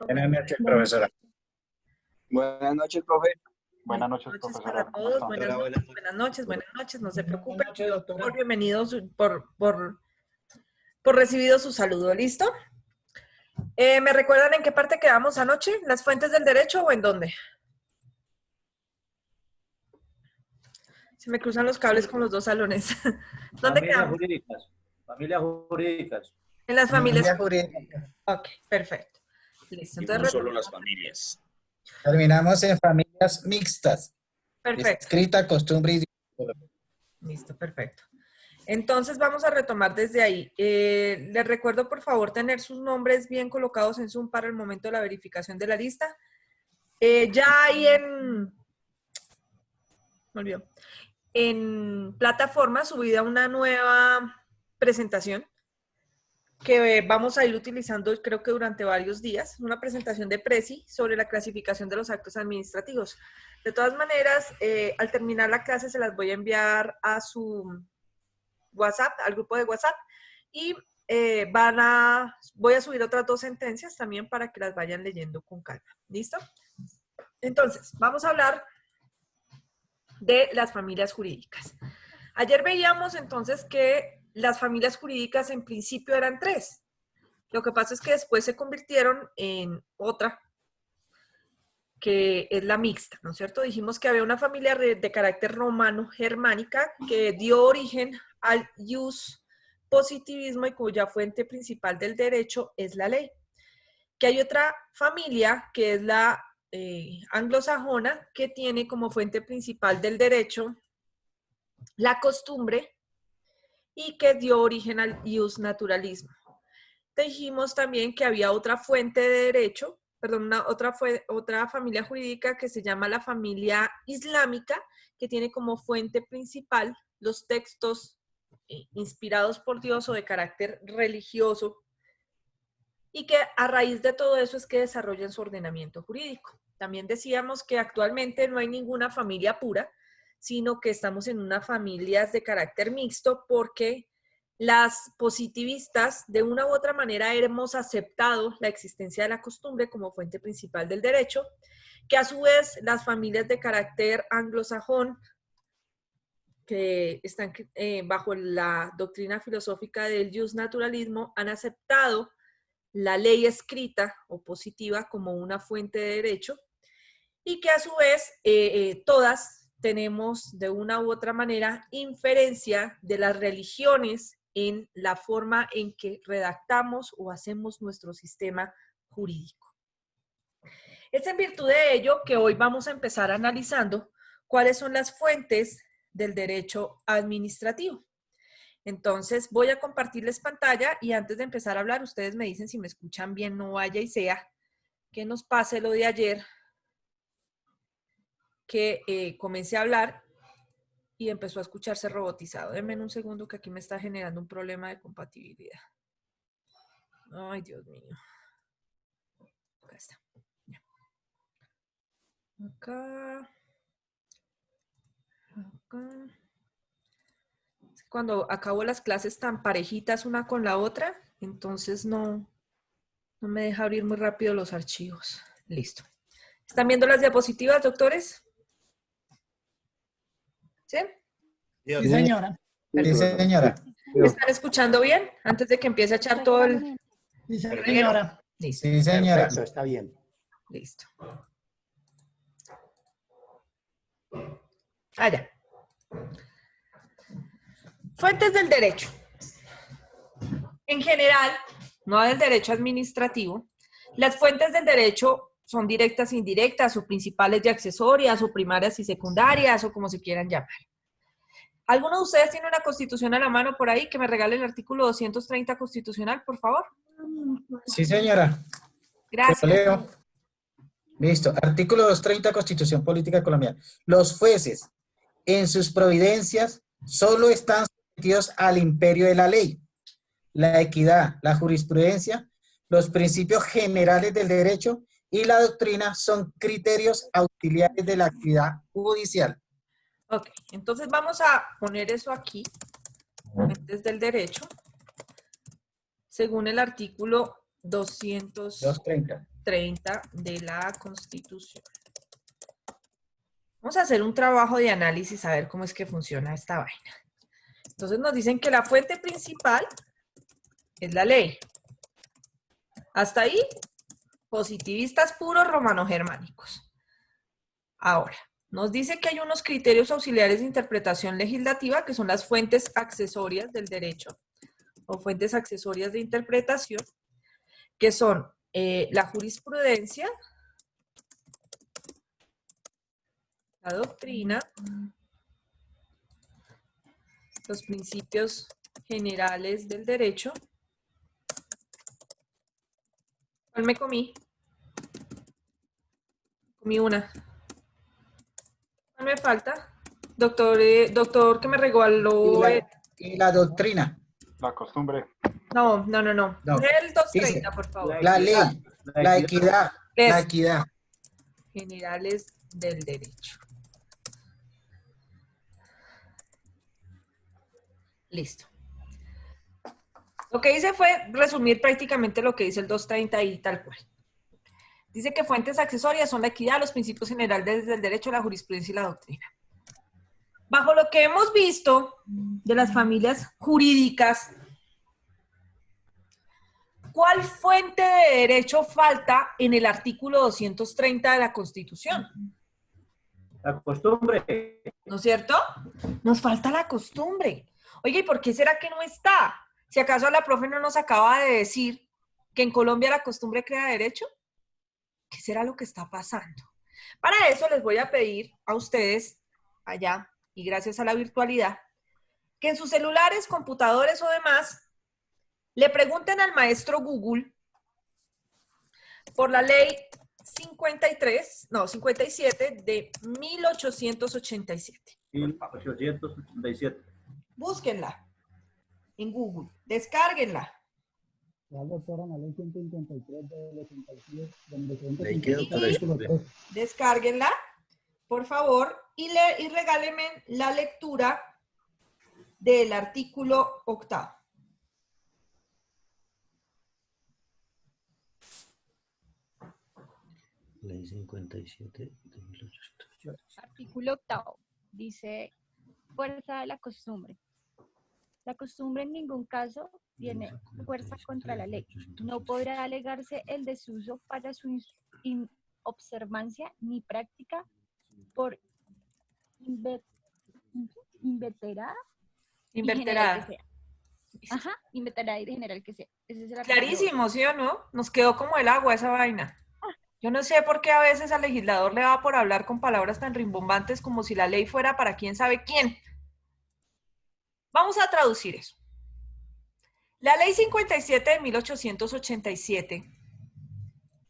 Buenas noches, profesora. Buenas noches, profe. Buenas noches, profesora. Para todos. Buenas noches, no se preocupen. Por bienvenidos, por recibido su saludo, ¿listo? ¿Me recuerdan en qué parte quedamos anoche? ¿Las fuentes del derecho o en dónde? Se me cruzan los cables con los dos salones. ¿Dónde quedamos? Familias jurídicas. En las familias jurídicas. Ok, perfecto. Listo. Y Entonces, no solo las familias. Terminamos en familias mixtas. perfecto. Escrita, costumbre y... Listo, perfecto. Entonces vamos a retomar desde ahí. Les recuerdo, por favor, tener sus nombres bien colocados en Zoom para el momento de la verificación de la lista. Ya hay me olvidó, en plataforma subida una nueva presentación que vamos a ir utilizando, creo que durante varios días, una presentación de Prezi sobre la clasificación de los actos administrativos. De todas maneras, al terminar la clase se las voy a enviar a su WhatsApp, al grupo de WhatsApp, y voy a subir otras 2 sentencias también para que las vayan leyendo con calma. ¿Listo? Entonces, vamos a hablar de las familias jurídicas. Ayer veíamos entonces que las familias jurídicas en principio eran 3. Lo que pasa es que después se convirtieron en otra, que es la mixta, ¿no es cierto? Dijimos que había una familia de carácter romano-germánica que dio origen al ius positivismo y cuya fuente principal del derecho es la ley. Que hay otra familia que es la anglosajona que tiene como fuente principal del derecho la costumbre y que dio origen al ius naturalismo. Dijimos también que había otra fuente de derecho, perdón, otra familia jurídica que se llama la familia islámica, que tiene como fuente principal los textos inspirados por Dios o de carácter religioso, y que a raíz de todo eso es que desarrollan su ordenamiento jurídico. También decíamos que actualmente no hay ninguna familia pura, sino que estamos en unas familias de carácter mixto porque las positivistas de una u otra manera hemos aceptado la existencia de la costumbre como fuente principal del derecho, que a su vez las familias de carácter anglosajón que están bajo la doctrina filosófica del justnaturalismo han aceptado la ley escrita o positiva como una fuente de derecho y que a su vez todas tenemos de una u otra manera inferencia de las religiones en la forma en que redactamos o hacemos nuestro sistema jurídico. Es en virtud de ello que hoy vamos a empezar analizando cuáles son las fuentes del derecho administrativo. Entonces voy a compartirles pantalla y antes de empezar a hablar, ustedes me dicen si me escuchan bien, no vaya y sea que nos pase lo de ayer, que comencé a hablar y empezó a escucharse robotizado. Denme un segundo que aquí me está generando un problema de compatibilidad. Ay, Dios mío. Acá está. Acá. Acá. Cuando acabo las clases tan parejitas una con la otra, entonces no me deja abrir muy rápido los archivos. Listo. ¿Están viendo las diapositivas, doctores? ¿Sí? Sí, señora. Sí, señora. ¿Me están escuchando bien? Antes de que empiece a echar todo el... Sí, señora. Listo. Sí, señora. Perfecto, está bien. Listo. Allá. Fuentes del derecho. En general, no del derecho administrativo, las fuentes del derecho son directas e indirectas, o principales y accesorias, o primarias y secundarias, o como se quieran llamar. ¿Alguno de ustedes tiene una constitución a la mano por ahí? Que me regale el artículo 230 constitucional, por favor. Sí, señora. Gracias. Lo leo. Listo. Artículo 230, Constitución Política Colombiana. Los jueces, en sus providencias, solo están sometidos al imperio de la ley, la equidad, la jurisprudencia, los principios generales del derecho y la doctrina son criterios auxiliares de la actividad judicial. Ok, entonces vamos a poner eso aquí, fuentes del derecho, según el artículo 230. 230 de la Constitución. Vamos a hacer un trabajo de análisis a ver cómo es que funciona esta vaina. Entonces nos dicen que la fuente principal es la ley. Hasta ahí, positivistas puros romano-germánicos. Ahora, nos dice que hay unos criterios auxiliares de interpretación legislativa que son las fuentes accesorias del derecho o fuentes accesorias de interpretación, que son la jurisprudencia, la doctrina, los principios generales del derecho. ¿Cuál me comí? Comí una. ¿Cuál me falta? Doctor que me regaló. Y la doctrina. La costumbre. No. No. El 230, Dice, por favor. La ley, la equidad, la equidad. Generales del derecho. Listo. Lo que hice fue resumir prácticamente lo que dice el 230 y tal cual. Dice que fuentes accesorias son la equidad, los principios generales del derecho, la jurisprudencia y la doctrina. Bajo lo que hemos visto de las familias jurídicas, ¿cuál fuente de derecho falta en el artículo 230 de la Constitución? La costumbre. ¿No es cierto? Nos falta la costumbre. Oye, ¿y por qué será que no está? Si acaso la profe no nos acaba de decir que en Colombia la costumbre crea derecho. ¿Qué será lo que está pasando? Para eso les voy a pedir a ustedes allá, y gracias a la virtualidad, que en sus celulares, computadores o demás, le pregunten al maestro Google por la ley 57 de 1887. 1887. Búsquenla en Google, descárguenla. Descárguenla, por favor, y regálenme la lectura del artículo 8º. Ley 57 de 1880. Artículo 8º. Dice, fuerza de la costumbre. La costumbre en ningún caso tiene fuerza contra la ley. No podrá alegarse el desuso para su inobservancia ni práctica por inveterada. Inverterada. Ajá, inveterada y de general que sea. Ese es el Clarísimo, ¿sí o no? Nos quedó como el agua esa vaina. Yo no sé por qué a veces al legislador le va por hablar con palabras tan rimbombantes como si la ley fuera para quién sabe quién. Vamos a traducir eso. La ley 57 de 1887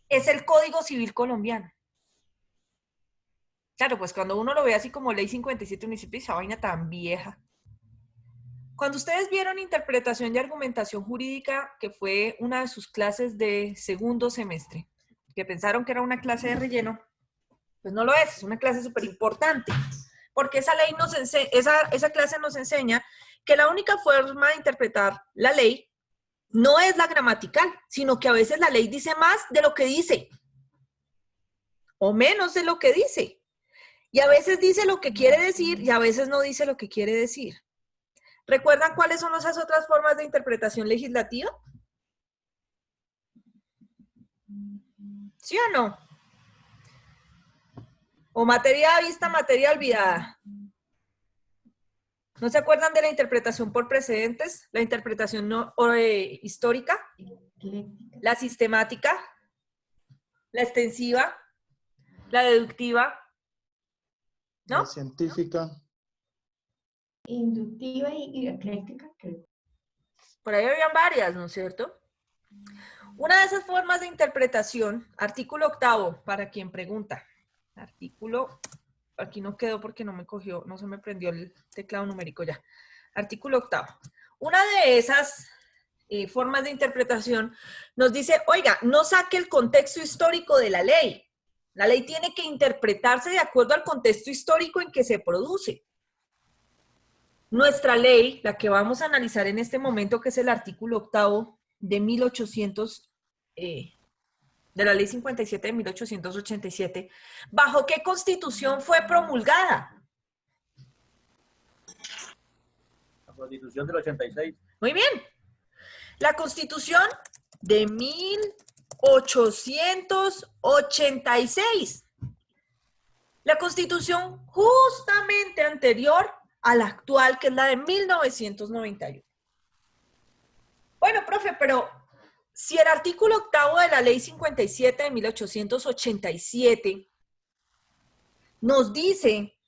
es el Código Civil colombiano. Claro, pues cuando uno lo ve así como ley 57, uno dice, esa vaina tan vieja. Cuando ustedes vieron interpretación y argumentación jurídica, que fue una de sus clases de segundo semestre, que pensaron que era una clase de relleno, pues no lo es una clase súper importante, porque esa ley esa clase nos enseña que la única forma de interpretar la ley no es la gramatical, sino que a veces la ley dice más de lo que dice, o menos de lo que dice, y a veces dice lo que quiere decir y a veces no dice lo que quiere decir. ¿Recuerdan cuáles son esas otras formas de interpretación legislativa? ¿Sí o no? O materia vista, materia olvidada. ¿No se acuerdan de la interpretación por precedentes? La interpretación histórica, la sistemática, la extensiva, la deductiva, ¿no? La científica. Inductiva y ecléctica, creo. Por ahí habían varias, ¿no es cierto? Una de esas formas de interpretación, artículo 8º, para quien pregunta. Artículo, aquí no quedó porque no me cogió, no se me prendió el teclado numérico ya. Artículo 8º. Una de esas formas de interpretación nos dice, oiga, no saque el contexto histórico de la ley. La ley tiene que interpretarse de acuerdo al contexto histórico en que se produce. Nuestra ley, la que vamos a analizar en este momento, que es el artículo 8º de 1887, de la Ley 57 de 1887, ¿bajo qué constitución fue promulgada? La Constitución del 86. Muy bien. La Constitución de 1886. La Constitución justamente anterior a la actual, que es la de 1991. Bueno, profe, pero si el artículo 8º de la Ley 57 de 1887 nos dice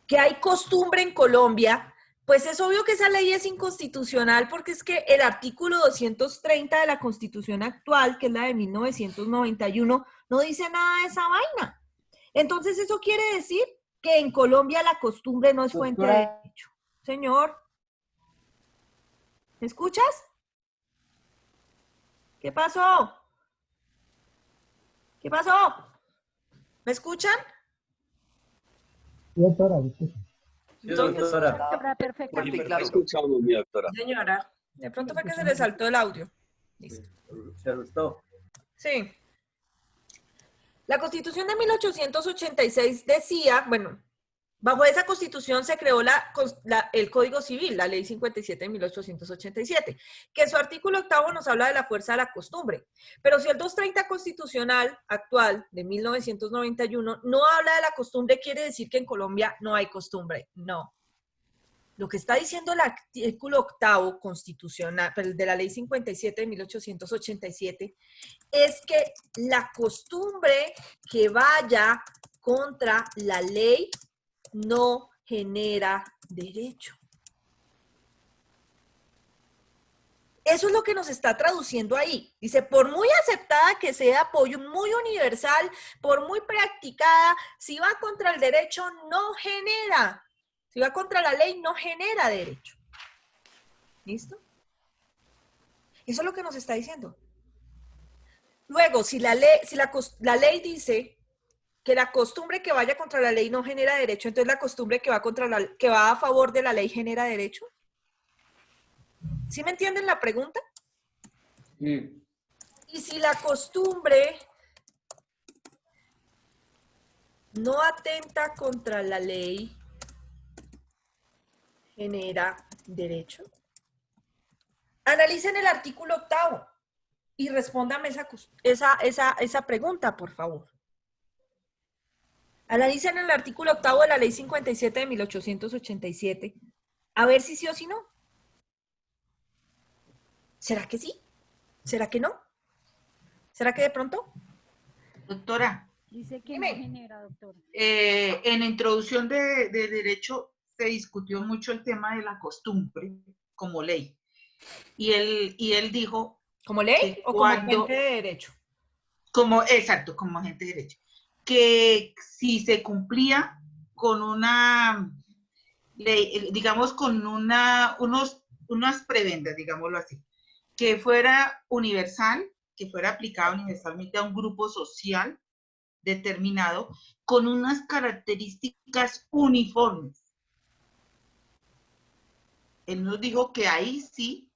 que hay costumbre en Colombia, pues es obvio que esa ley es inconstitucional, porque es que el artículo 230 de la Constitución actual, que es la de 1991, no dice nada de esa vaina. Entonces, eso quiere decir que en Colombia la costumbre no es fuente de derecho. Señor, ¿me escuchas? ¿Qué pasó? ¿Qué pasó? ¿Me escuchan? Sí, doctora. Doctora, perfectamente. Escuchamos, mi doctora. Señora, de pronto fue que se le saltó el audio. Listo. Se asustó. Sí. La Constitución de 1886 decía, bueno, bajo esa Constitución se creó el Código Civil, la Ley 57 de 1887, que en su artículo 8º nos habla de la fuerza de la costumbre. Pero si el 230 constitucional actual de 1991 no habla de la costumbre, quiere decir que en Colombia no hay costumbre. No. Lo que está diciendo el artículo 8º constitucional, de la Ley 57 de 1887, es que la costumbre que vaya contra la ley no genera derecho. Eso es lo que nos está traduciendo ahí. Dice, por muy aceptada que sea, por muy universal, por muy practicada, si va contra el derecho, no genera. Si va contra la ley, no genera derecho. ¿Listo? Eso es lo que nos está diciendo. Luego, si la ley dice que la costumbre que vaya contra la ley no genera derecho, entonces la costumbre que va a favor de la ley genera derecho. ¿Sí me entienden la pregunta? Sí. Y si la costumbre no atenta contra la ley, genera derecho. Analicen el artículo 8º y respóndame esa pregunta, por favor. Analicen el artículo 8º de la Ley 57 de 1887, a ver si sí o si no. ¿Será que sí? ¿Será que no? ¿Será que de pronto? Doctora, Dice que Dime. no genera, doctora. en la introducción de derecho se discutió mucho el tema de la costumbre como ley. Y él dijo... ¿Como ley que o como cuando- agente de derecho? Exacto, como agente de derecho. Que si se cumplía con una ley, digamos, con unas prebendas, digámoslo así, que fuera universal, que fuera aplicada universalmente a un grupo social determinado, con unas características uniformes. Él nos dijo que ahí sí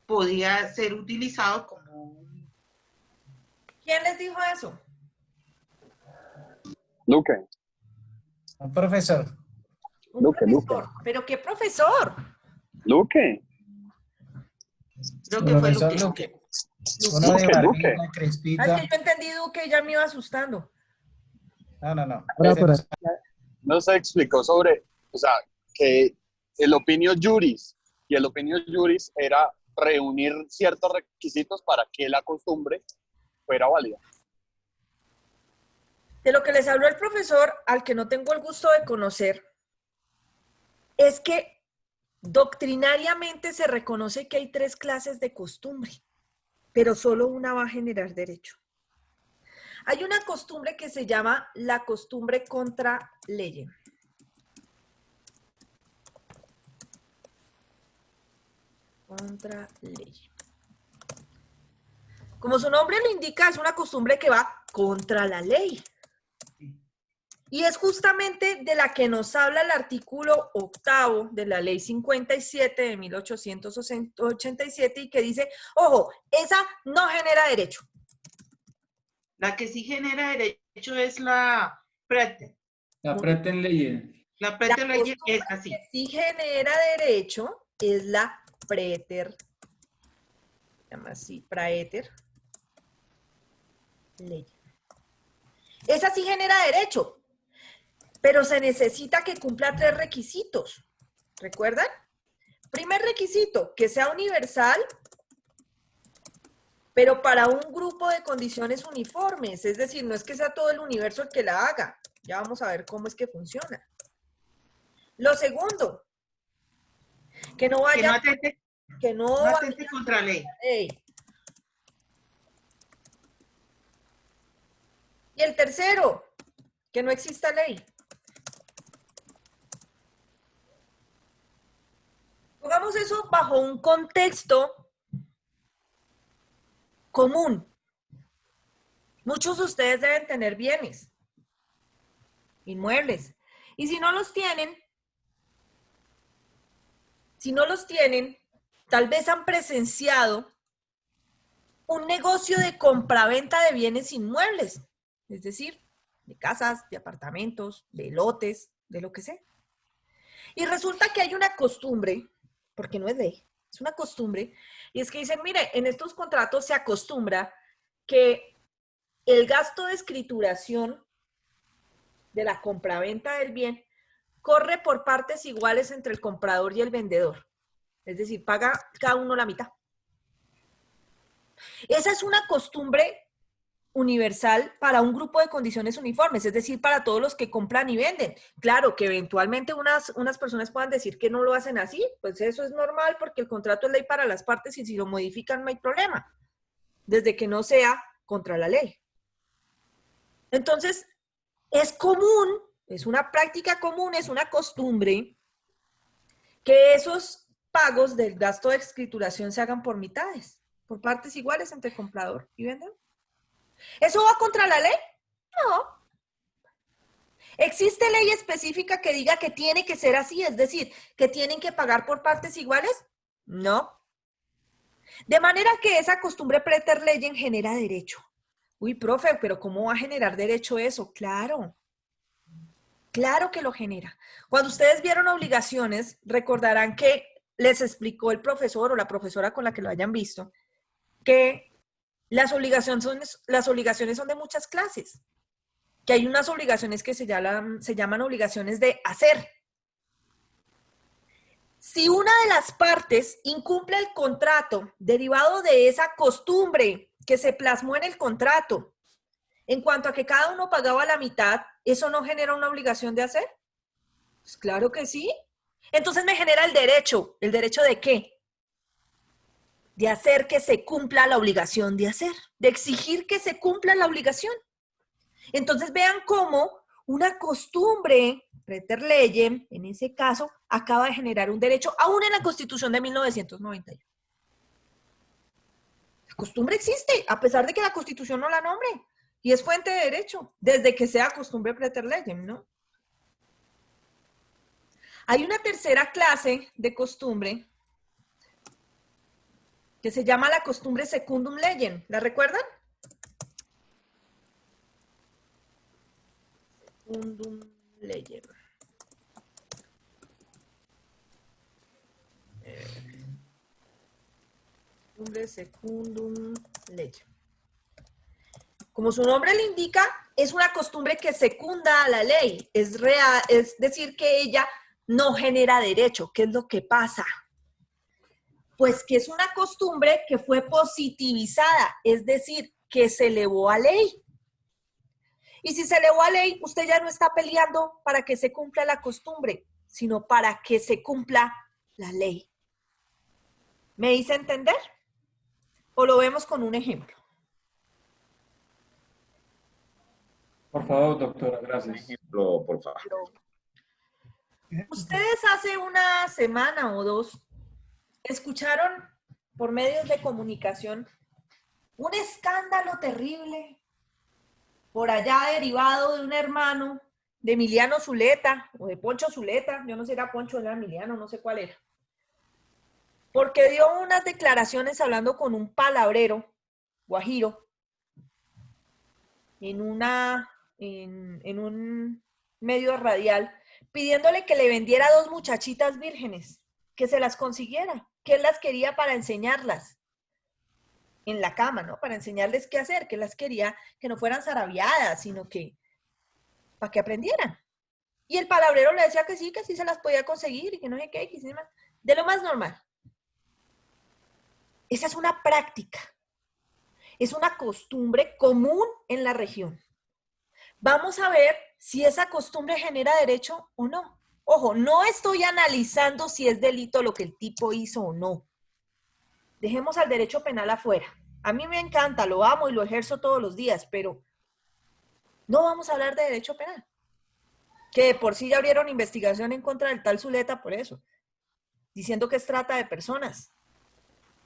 podía ser utilizado como un... ¿Quién les dijo eso? Luque. Un profesor. Un Luque, profesor. ¿Pero qué profesor? Luque. Creo que fue Profesor Luque. Luque. Uno de Luque, barbilla, Luque. Ah, crespita. es que yo entendí que ya me iba asustando. No. No se explicó sobre, o sea, que el opinio juris y el opinio juris era reunir ciertos requisitos para que la costumbre fuera válida. De lo que les habló el profesor, al que no tengo el gusto de conocer, es que doctrinariamente se reconoce que hay 3 clases de costumbre, pero solo una va a generar derecho. Hay una costumbre que se llama la costumbre contra ley. Contra ley. Como su nombre lo indica, es una costumbre que va contra la ley. Y es justamente de la que nos habla el artículo 8º de la Ley 57 de 1887 y que dice, ojo, esa no genera derecho. La que sí genera derecho es la Preter. La Pretenleye. La Preter ley es costumbre así. que sí genera derecho es la Preter. Se llama así, Praeter. Ley. Esa sí genera derecho, pero se necesita que cumpla 3 requisitos. ¿Recuerdan? Primer requisito, que sea universal, pero para un grupo de condiciones uniformes. Es decir, no es que sea todo el universo el que la haga. Ya vamos a ver cómo es que funciona. Lo segundo, que no vaya... No atente contra la ley. Y el tercero, que no exista ley. Pongamos eso bajo un contexto común. Muchos de ustedes deben tener bienes, inmuebles. Y si no los tienen, tal vez han presenciado un negocio de compraventa de bienes inmuebles. Es decir, de casas, de apartamentos, de lotes, de lo que sea. Y resulta que hay una costumbre, porque no es ley, es una costumbre, y es que dicen, mire, en estos contratos se acostumbra que el gasto de escrituración de la compraventa del bien corre por partes iguales entre el comprador y el vendedor. Es decir, paga cada uno la mitad. Esa es una costumbre universal para un grupo de condiciones uniformes, es decir, para todos los que compran y venden. Claro, que eventualmente unas personas puedan decir que no lo hacen así, pues eso es normal porque el contrato es ley para las partes y si lo modifican no hay problema, desde que no sea contra la ley. Entonces, es común, es una práctica común, es una costumbre que esos pagos del gasto de escrituración se hagan por mitades, por partes iguales entre comprador y vendedor. ¿Eso va contra la ley? No. ¿Existe ley específica que diga que tiene que ser así? Es decir, que tienen que pagar por partes iguales? No. De manera que esa costumbre preter leyem genera derecho. Uy, profe, pero ¿cómo va a generar derecho eso? Claro. Claro que lo genera. Cuando ustedes vieron obligaciones, recordarán que les explicó el profesor o la profesora con la que lo hayan visto, que las obligaciones son de muchas clases, que hay unas obligaciones que se llaman obligaciones de hacer. Si una de las partes incumple el contrato derivado de esa costumbre que se plasmó en el contrato, en cuanto a que cada uno pagaba la mitad, ¿eso no genera una obligación de hacer? Pues claro que sí. Entonces me genera el derecho. ¿El derecho de qué? De hacer que se cumpla la obligación de hacer, de exigir que se cumpla la obligación. Entonces vean cómo una costumbre, preter leyem, en ese caso, acaba de generar un derecho, aún en la Constitución de 1991. La costumbre existe, a pesar de que la Constitución no la nombre, y es fuente de derecho, desde que sea costumbre preter leyem, ¿no? Hay una tercera clase de costumbre que se llama la costumbre secundum legem. ¿La recuerdan? Secundum legem. Costumbre secundum legem. Como su nombre le indica, es una costumbre que secunda a la ley. Es real, es decir, que ella no genera derecho. ¿Qué es lo que pasa? Pues que es una costumbre que fue positivizada, es decir, que se elevó a ley. Y si se elevó a ley, usted ya no está peleando para que se cumpla la costumbre, sino para que se cumpla la ley. ¿Me hice entender? ¿O lo vemos con un ejemplo? Por favor, doctora, gracias. Ejemplo, por favor. Ustedes hace una semana o dos escucharon por medios de comunicación un escándalo terrible por allá derivado de un hermano de Emiliano Zuleta o de Poncho Zuleta, yo no sé si era Poncho o era Emiliano, no sé cuál era, porque dio unas declaraciones hablando con un palabrero guajiro en un medio radial, pidiéndole que le vendiera 2 muchachitas vírgenes, que se las consiguiera, que él las quería para enseñarlas en la cama, ¿no? Para enseñarles qué hacer, que las quería que no fueran zarabiadas, sino que para que aprendieran. Y el palabrero le decía que sí se las podía conseguir y que no sé qué, que sí, de lo más normal. Esa es una práctica, es una costumbre común en la región. Vamos a ver si esa costumbre genera derecho o no. Ojo, no estoy analizando si es delito lo que el tipo hizo o no. Dejemos al derecho penal afuera. A mí me encanta, lo amo y lo ejerzo todos los días, pero no vamos a hablar de derecho penal. Que de por sí ya abrieron investigación en contra del tal Zuleta por eso, diciendo que es trata de personas.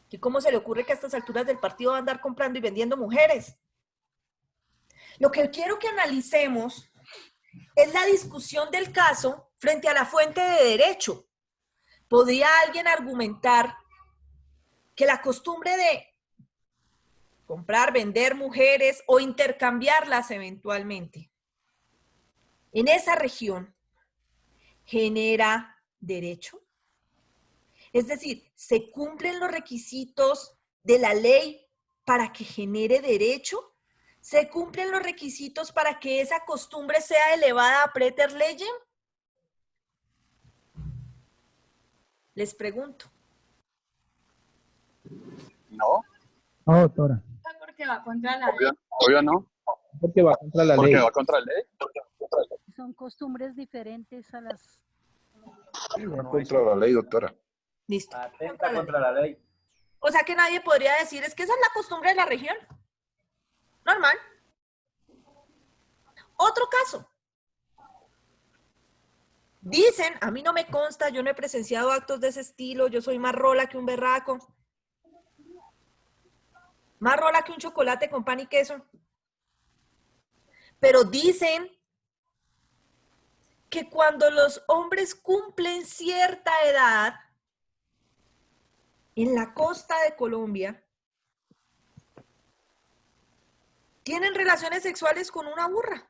¿Y cómo se le ocurre que a estas alturas del partido va a andar comprando y vendiendo mujeres? Lo que quiero que analicemos es la discusión del caso frente a la fuente de derecho. ¿Podría alguien argumentar que la costumbre de comprar, vender mujeres o intercambiarlas eventualmente en esa región genera derecho? Es decir, ¿se cumplen los requisitos de la ley para que genere derecho? ¿Se cumplen los requisitos para que esa costumbre sea elevada a preter legem? Les pregunto. No, No, doctora. Porque va contra la obvio no. Porque va contra la Porque ley. va contra la ley. Son costumbres diferentes a las... Va contra la ley, doctora. Listo. Atenta contra la ley. O sea que nadie podría decir, es que esa es la costumbre de la región. Normal. Otro caso. Dicen, a mí no me consta, yo no he presenciado actos de ese estilo, yo soy más rola que un berraco. Más rola que un chocolate con pan y queso. Pero dicen que cuando los hombres cumplen cierta edad, en la costa de Colombia, tienen relaciones sexuales con una burra.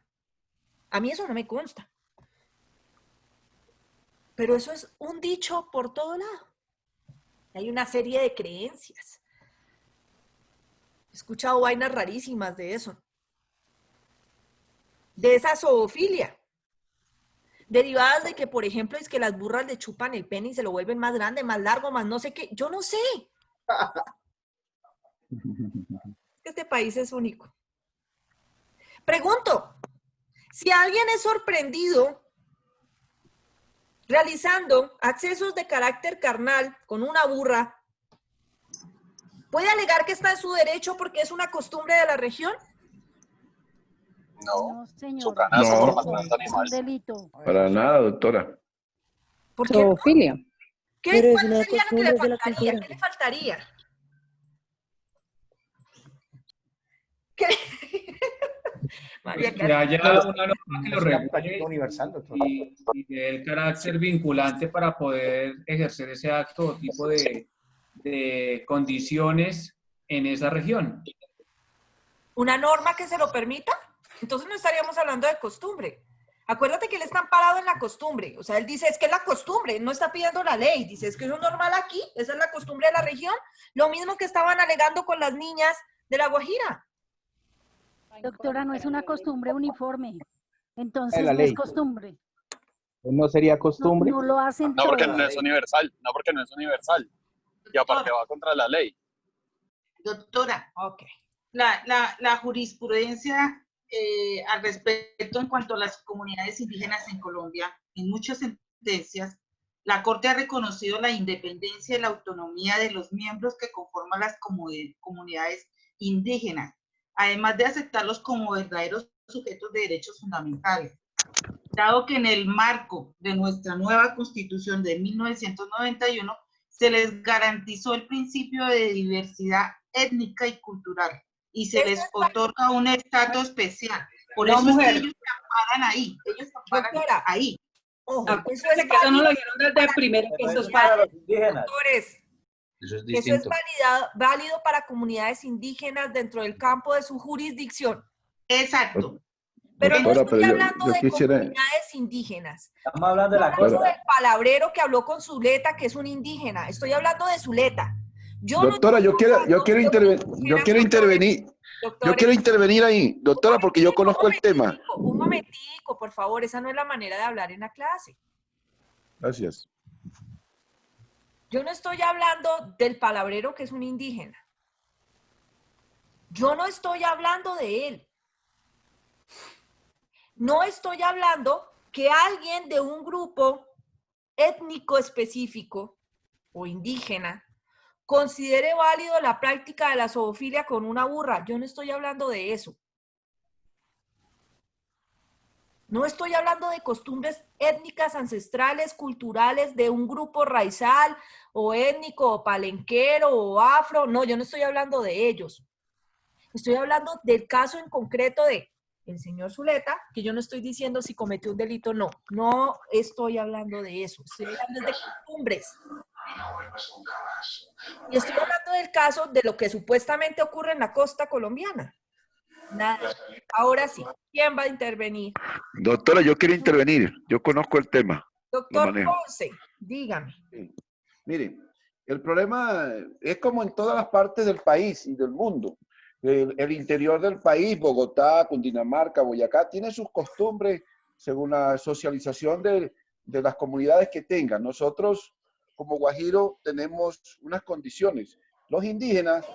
A mí eso no me consta. Pero eso es un dicho por todo lado. Hay una serie de creencias. He escuchado vainas rarísimas de eso. De esa zoofilia. Derivadas de que, por ejemplo, es que las burras le chupan el pene y se lo vuelven más grande, más largo, más no sé qué. Yo no sé. Este país es único. Pregunto, si alguien es sorprendido realizando accesos de carácter carnal con una burra, ¿puede alegar que está en su derecho porque es una costumbre de la región? No, señor. su canazo No. por maltrato animal. Es un delito. Para nada, doctora. ¿Por qué? Zoofilia. ¿Qué, Pero es ¿Cuál una sería lo que le costumbre de la faltaría? cultura. ¿Qué le faltaría? ¿Qué? María Que Clara. haya una norma que lo Es una regule práctica universal, doctor. y dé el carácter vinculante para poder ejercer ese acto o tipo de condiciones en esa región. ¿Una norma que se lo permita? Entonces no estaríamos hablando de costumbre. Acuérdate que él está amparado en la costumbre. O sea, él dice, es que es la costumbre, no está pidiendo la ley. Dice, es que es normal aquí, esa es la costumbre de la región. Lo mismo que estaban alegando con las niñas de La Guajira. Doctora, no es una costumbre uniforme. Entonces La no es ley. costumbre. ¿No sería No, costumbre? no lo hacen No, porque todos. no es universal. No, porque no es universal. Y aparte va contra la ley. Doctora, Ok. la jurisprudencia al respecto en cuanto a las comunidades indígenas en Colombia, en muchas sentencias, la Corte ha reconocido la independencia y la autonomía de los miembros que conforman las comunidades indígenas, además de aceptarlos como verdaderos sujetos de derechos fundamentales. Dado que en el marco de nuestra nueva Constitución de 1991 se les garantizó el principio de diversidad étnica y cultural y se les otorga un estatus especial. Por No, eso es mujer. que ellos se amparan ahí. Ellos se amparan Doctora. ahí. Ojo, Acuérdense que eso no lo dijeron desde el primero, que eso es Para para... los indígenas. doctores, Eso es eso es distinto. válido para comunidades indígenas dentro del campo de su jurisdicción. Exacto. Pero no Doctora, estoy pero hablando yo de quisiera... comunidades indígenas. Estamos hablando de la Estoy hablando cosa. del palabrero que habló con Zuleta, que es un indígena. Estoy hablando de Zuleta. Yo no Doctora, estoy yo quiero intervenir. Yo quiero intervenir ahí, doctora, porque yo conozco el tema. Un momentico, por favor. Esa no es la manera de hablar en la clase. Gracias. Yo no estoy hablando del palabrero que es un indígena. Yo no estoy hablando de él. No estoy hablando que alguien de un grupo étnico específico o indígena considere válido la práctica de la zoofilia con una burra. Yo no estoy hablando de eso. No estoy hablando de costumbres étnicas, ancestrales, culturales de un grupo raizal o étnico o palenquero o afro. No, yo no estoy hablando de ellos. Estoy hablando del caso en concreto de el señor Zuleta, que yo no estoy diciendo si cometió un delito o no. No estoy hablando de eso. Estoy hablando de costumbres. Y estoy hablando del caso de lo que supuestamente ocurre en la costa colombiana. Nada. Ahora sí, ¿quién va a intervenir? Doctora, yo quiero intervenir. Yo conozco el tema. Doctor Ponce, dígame. Sí. Mire, el problema es como en todas las partes del país y del mundo. El interior del país, Bogotá, Cundinamarca, Boyacá, tiene sus costumbres según la socialización de las comunidades que tengan. Nosotros, como Guajiro, tenemos unas condiciones. Los indígenas,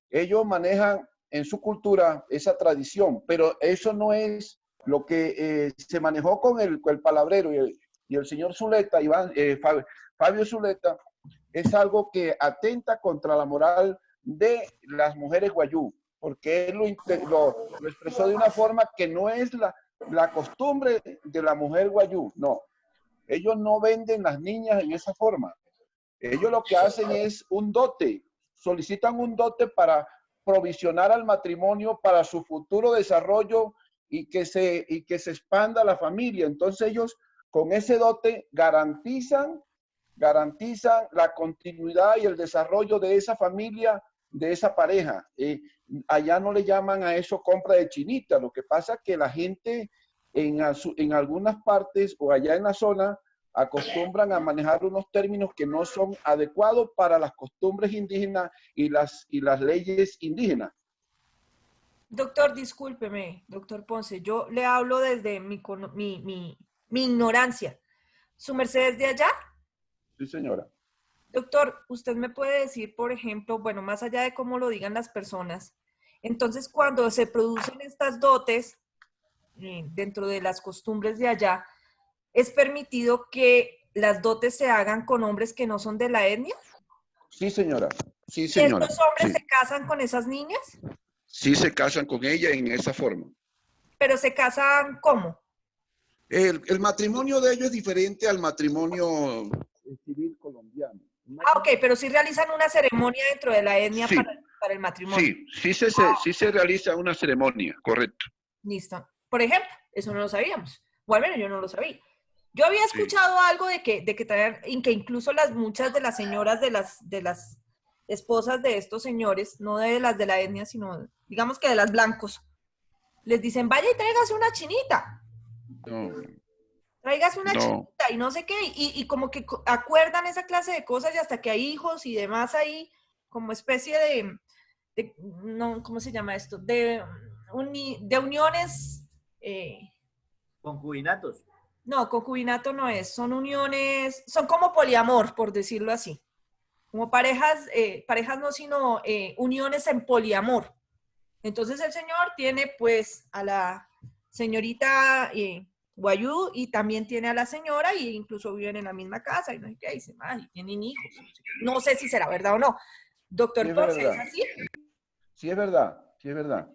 ellos manejan en su cultura esa tradición, pero eso no es lo que se manejó con el palabrero y el señor Zuleta, Fabio Zuleta, es algo que atenta contra la moral de las mujeres guayú, porque él lo expresó de una forma que no es la costumbre de la mujer guayú, no. Ellos no venden las niñas en esa forma. Ellos lo que hacen es un dote, solicitan un dote para provisionar al matrimonio para su futuro desarrollo y que se expanda la familia. Entonces ellos con ese dote garantizan la continuidad y el desarrollo de esa familia, de esa pareja. Allá no le llaman a eso compra de chinita. Lo que pasa es que la gente en algunas partes o allá en la zona acostumbran a manejar unos términos que no son adecuados para las costumbres indígenas y las leyes indígenas. Doctor, discúlpeme, doctor Ponce, yo le hablo desde mi ignorancia. ¿Su merced es de allá? Sí, señora. Doctor, usted me puede decir, por ejemplo, bueno, más allá de cómo lo digan las personas, entonces cuando se producen estas dotes dentro de las costumbres de allá, ¿es permitido que las dotes se hagan con hombres que no son de la etnia? Sí, señora. Sí, ¿Y señora. estos hombres se casan con esas niñas? Sí, se casan con ella en esa forma. ¿Pero se casan cómo? El matrimonio de ellos es diferente al matrimonio civil colombiano. Ah, ok, pero sí realizan una ceremonia dentro de la etnia Sí. para el matrimonio. Sí se realiza una ceremonia, correcto. Listo. Por ejemplo, eso no lo sabíamos. O al menos yo no lo sabía. Yo había escuchado algo de que incluso muchas de las señoras de las esposas de estos señores, no de las de la etnia, sino digamos que de las blancos, les dicen, vaya y tráigase una chinita. No. Tráigase una chinita y no sé qué. Y como que acuerdan esa clase de cosas y hasta que hay hijos y demás ahí, como especie de no, ¿cómo se llama esto? De uniones... Concubinatos. No, concubinato no es, son uniones, son como poliamor, por decirlo así. Como parejas no, sino uniones en poliamor. Entonces el señor tiene pues a la señorita guayú y también tiene a la señora e incluso viven en la misma casa y no sé qué, dice, y tienen hijos. No sé si será verdad o no. Doctor Ponce, ¿es así? Sí, es verdad, sí, es verdad.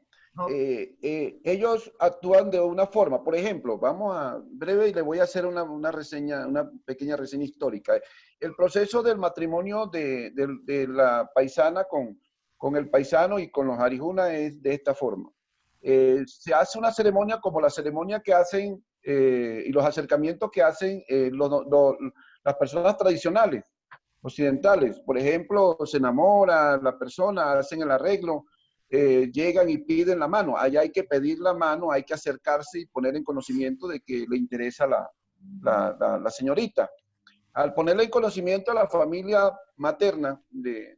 Ellos actúan de una forma, por ejemplo, vamos a breve y le voy a hacer una reseña, una pequeña reseña histórica. El proceso del matrimonio de la paisana con el paisano y con los arijuna es de esta forma. Se hace una ceremonia como la ceremonia que hacen y los acercamientos que hacen las personas tradicionales, occidentales. Por ejemplo, se enamora la persona, hacen el arreglo. llegan y piden la mano. Allá hay que pedir la mano, hay que acercarse y poner en conocimiento de que le interesa la señorita. Al ponerle en conocimiento a la familia materna de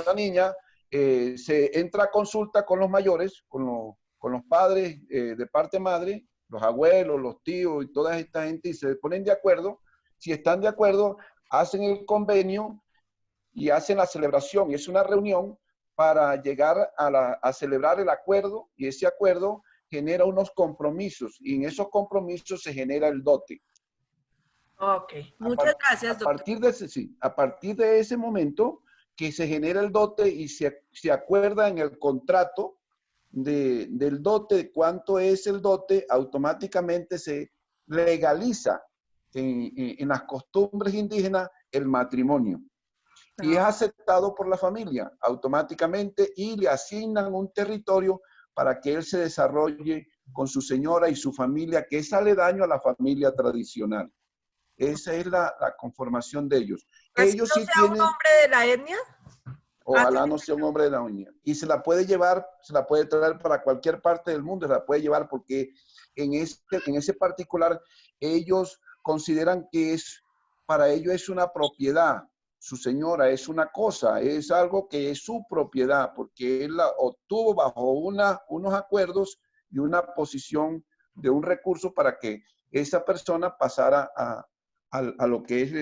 la niña, se entra a consulta con los mayores, con los padres de parte madre, los abuelos, los tíos y toda esta gente, y se ponen de acuerdo. Si están de acuerdo, hacen el convenio y hacen la celebración. Y es una reunión para llegar a celebrar el acuerdo, y ese acuerdo genera unos compromisos, y en esos compromisos se genera el dote. Ok, muchas gracias, doctor. A partir de ese momento que se genera el dote y se acuerda en el contrato del dote, de cuánto es el dote, automáticamente se legaliza en las costumbres indígenas el matrimonio. Y es aceptado por la familia automáticamente y le asignan un territorio para que él se desarrolle con su señora y su familia, que es aledaño a la familia tradicional. Esa es la conformación de ellos. ¿Así Ellos no sí sea tienen, un hombre de la etnia? ojalá no sea un hombre de la etnia. Y se la puede llevar, se la puede traer para cualquier parte del mundo, se la puede llevar porque en ese particular ellos consideran que para ellos es una propiedad. Su señora es una cosa, es algo que es su propiedad, porque él la obtuvo bajo unos acuerdos y una posición de un recurso para que esa persona pasara a lo que es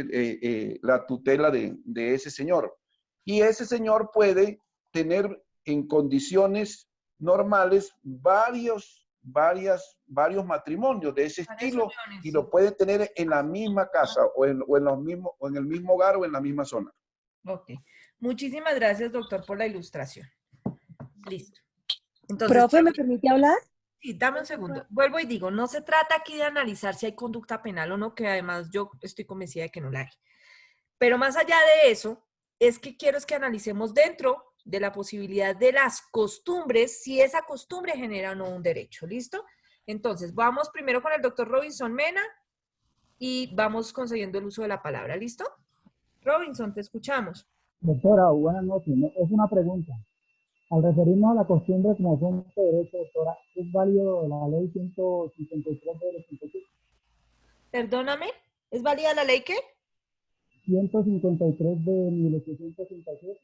la tutela de ese señor. Y ese señor puede tener en condiciones normales varios matrimonios de ese estilo, y lo puede tener en la misma casa o en el mismo hogar o en la misma zona. Ok. Muchísimas gracias, doctor, por la ilustración. Listo. Entonces, Profe, ¿me permite hablar? Sí, dame un segundo. Vuelvo y digo, no se trata aquí de analizar si hay conducta penal o no, que además yo estoy convencida de que no la hay. Pero más allá de eso, es que quiero es que analicemos dentro de la posibilidad de las costumbres, si esa costumbre genera o no un derecho. ¿Listo? Entonces, vamos primero con el doctor Robinson Mena y vamos concediendo el uso de la palabra. ¿Listo? Robinson, te escuchamos. Doctora, buenas noches. Es una pregunta. Al referirnos a la costumbre como fuente de derecho, doctora, ¿es válido la ley 153 del 86? Perdóname, ¿es válida la ley qué? 153 de 1867,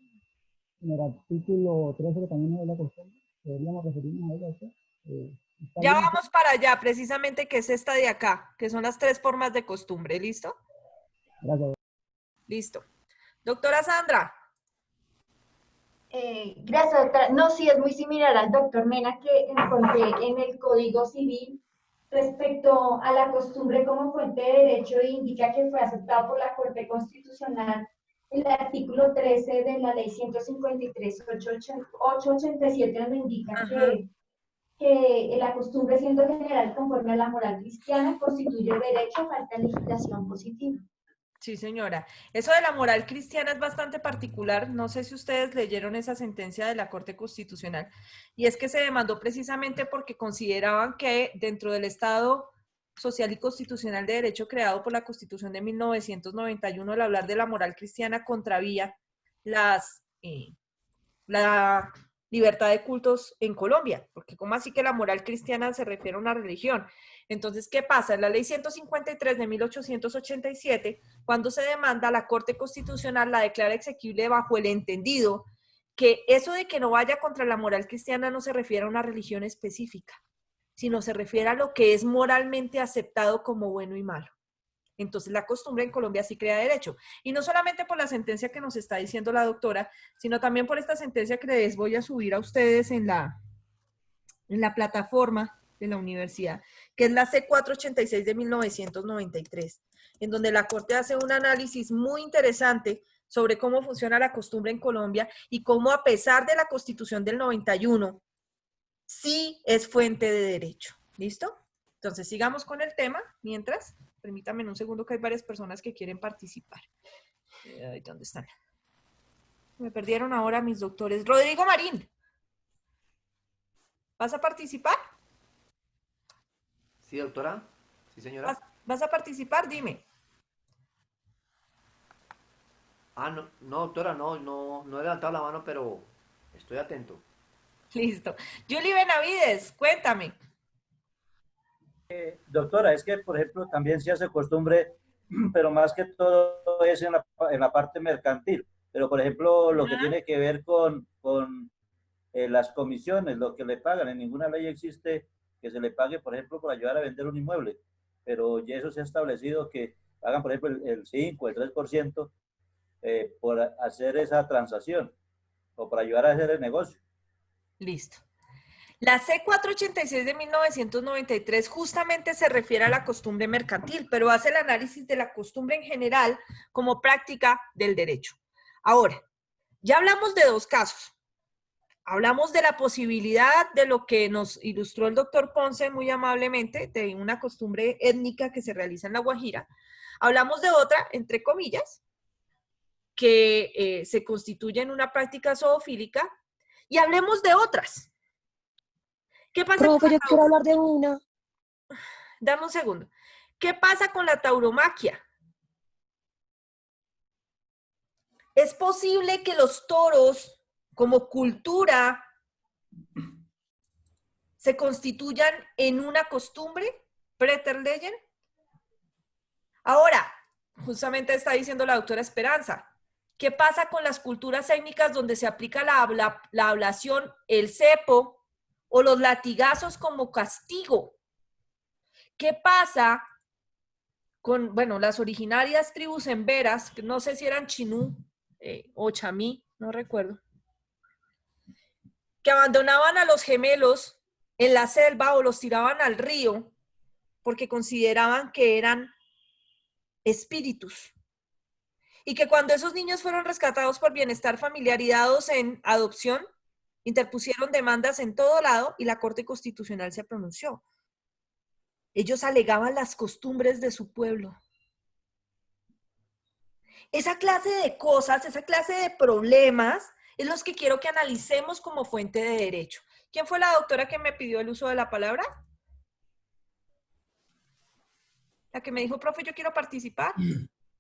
en el artículo 13 que también es la costumbre. ¿Deberíamos referirnos a ella? Ya vamos para allá, precisamente, que es esta de acá, que son las 3 formas de costumbre. ¿Listo? Gracias. Listo. Doctora Sandra. Gracias, doctora. No, sí, es muy similar al doctor Mena que encontré en el Código Civil respecto a la costumbre como fuente de derecho, indica que fue aceptado por la Corte Constitucional el artículo 13 de la Ley 153-887, donde indica que la costumbre, siendo general conforme a la moral cristiana, constituye derecho a falta de legislación positiva. Sí, señora. Eso de la moral cristiana es bastante particular. No sé si ustedes leyeron esa sentencia de la Corte Constitucional. Y es que se demandó precisamente porque consideraban que dentro del Estado social y constitucional de derecho creado por la Constitución de 1991, al hablar de la moral cristiana contravía la libertad de cultos en Colombia. Porque ¿cómo así que la moral cristiana se refiere a una religión? Entonces, ¿qué pasa? En la ley 153 de 1887, cuando se demanda, la Corte Constitucional la declara exequible bajo el entendido que eso de que no vaya contra la moral cristiana no se refiere a una religión específica, sino se refiere a lo que es moralmente aceptado como bueno y malo. Entonces, la costumbre en Colombia sí crea derecho. Y no solamente por la sentencia que nos está diciendo la doctora, sino también por esta sentencia que les voy a subir a ustedes en la plataforma de la universidad, que es la C486 de 1993, en donde la Corte hace un análisis muy interesante sobre cómo funciona la costumbre en Colombia y cómo, a pesar de la Constitución del 91, sí es fuente de derecho. ¿Listo? Entonces, sigamos con el tema. Mientras, permítanme un segundo que hay varias personas que quieren participar. ¿Dónde están? Me perdieron ahora mis doctores. Rodrigo Marín, ¿vas a participar? Sí, doctora. Sí, señora. ¿Vas a participar? Dime. No, doctora, no he levantado la mano, pero estoy atento. Listo. Julie Benavides, cuéntame. Doctora, es que, por ejemplo, también se hace costumbre, pero más que todo es en la parte mercantil. Pero, por ejemplo, lo que tiene que ver con las comisiones, lo que le pagan, en ninguna ley existe que se le pague, por ejemplo, por ayudar a vender un inmueble. Pero ya eso se ha establecido que pagan, por ejemplo, el 5, el 3% por hacer esa transacción o para ayudar a hacer el negocio. Listo. La C486 de 1993 justamente se refiere a la costumbre mercantil, pero hace el análisis de la costumbre en general como práctica del derecho. Ahora, ya hablamos de dos casos. Hablamos de la posibilidad de lo que nos ilustró el doctor Ponce muy amablemente, de una costumbre étnica que se realiza en La Guajira. Hablamos de otra, entre comillas, que se constituye en una práctica zoofílica. Y hablemos de otras. ¿Qué pasa Profe, yo quiero hablar de una. Dame un segundo. ¿Qué pasa con la tauromaquia? ¿Es posible que los toros, como cultura, se constituyan en una costumbre preter legem? Ahora, justamente está diciendo la doctora Esperanza, ¿qué pasa con las culturas étnicas donde se aplica la ablación, el cepo, o los latigazos como castigo? ¿Qué pasa con, bueno, las originarias tribus emberas, que no sé si eran chinú o chamí, no recuerdo, que abandonaban a los gemelos en la selva o los tiraban al río porque consideraban que eran espíritus? Y que cuando esos niños fueron rescatados por bienestar familiar y dados en adopción, interpusieron demandas en todo lado y la Corte Constitucional se pronunció. Ellos alegaban las costumbres de su pueblo. Esa clase de cosas, esa clase de problemas, es los que quiero que analicemos como fuente de derecho. ¿Quién fue la doctora que me pidió el uso de la palabra? La que me dijo, profe, yo quiero participar.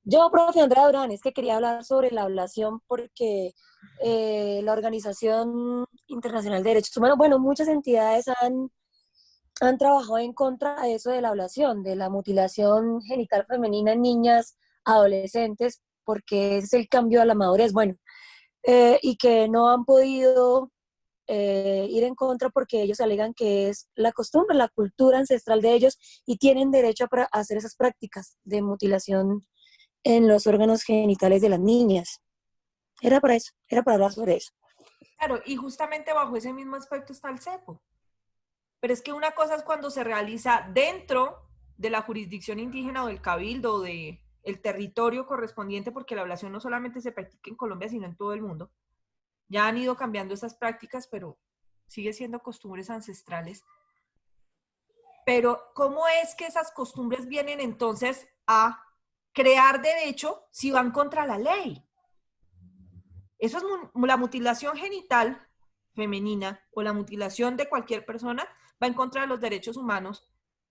Yo, profe Andrea Durán, es que quería hablar sobre la ablación porque la Organización Internacional de Derechos Humanos, bueno, muchas entidades han trabajado en contra de eso de la ablación, de la mutilación genital femenina en niñas, adolescentes, porque es el cambio a la madurez, bueno, y que no han podido ir en contra porque ellos alegan que es la costumbre, la cultura ancestral de ellos y tienen derecho a hacer esas prácticas de mutilación en los órganos genitales de las niñas. Era para eso, era para hablar sobre eso. Claro, y justamente bajo ese mismo aspecto está el cepo. Pero es que una cosa es cuando se realiza dentro de la jurisdicción indígena o del cabildo o del territorio correspondiente, porque la ablación no solamente se practica en Colombia, sino en todo el mundo. Ya han ido cambiando esas prácticas, pero sigue siendo costumbres ancestrales. Pero, ¿cómo es que esas costumbres vienen entonces a crear derecho si van contra la ley? Eso es la mutilación genital femenina o la mutilación de cualquier persona va en contra de los derechos humanos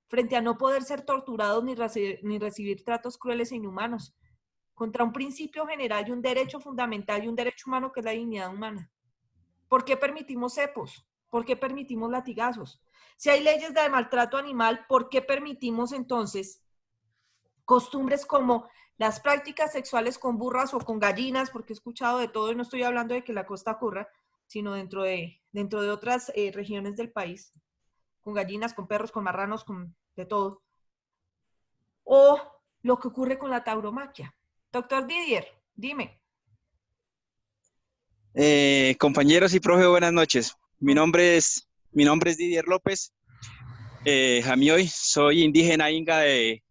frente a no poder ser torturados ni recibir tratos crueles e inhumanos, contra un principio general y un derecho fundamental y un derecho humano que es la dignidad humana. ¿Por qué permitimos cepos? ¿Por qué permitimos latigazos? Si hay leyes de maltrato animal, ¿por qué permitimos entonces costumbres como las prácticas sexuales con burras o con gallinas? Porque he escuchado de todo y no estoy hablando de que la costa ocurra, sino dentro de otras regiones del país, con gallinas, con perros, con marranos, con de todo. O lo que ocurre con la tauromaquia. Doctor Didier, dime. Compañeros y profe, buenas noches. Mi nombre es Didier López Jamioy, soy indígena inga de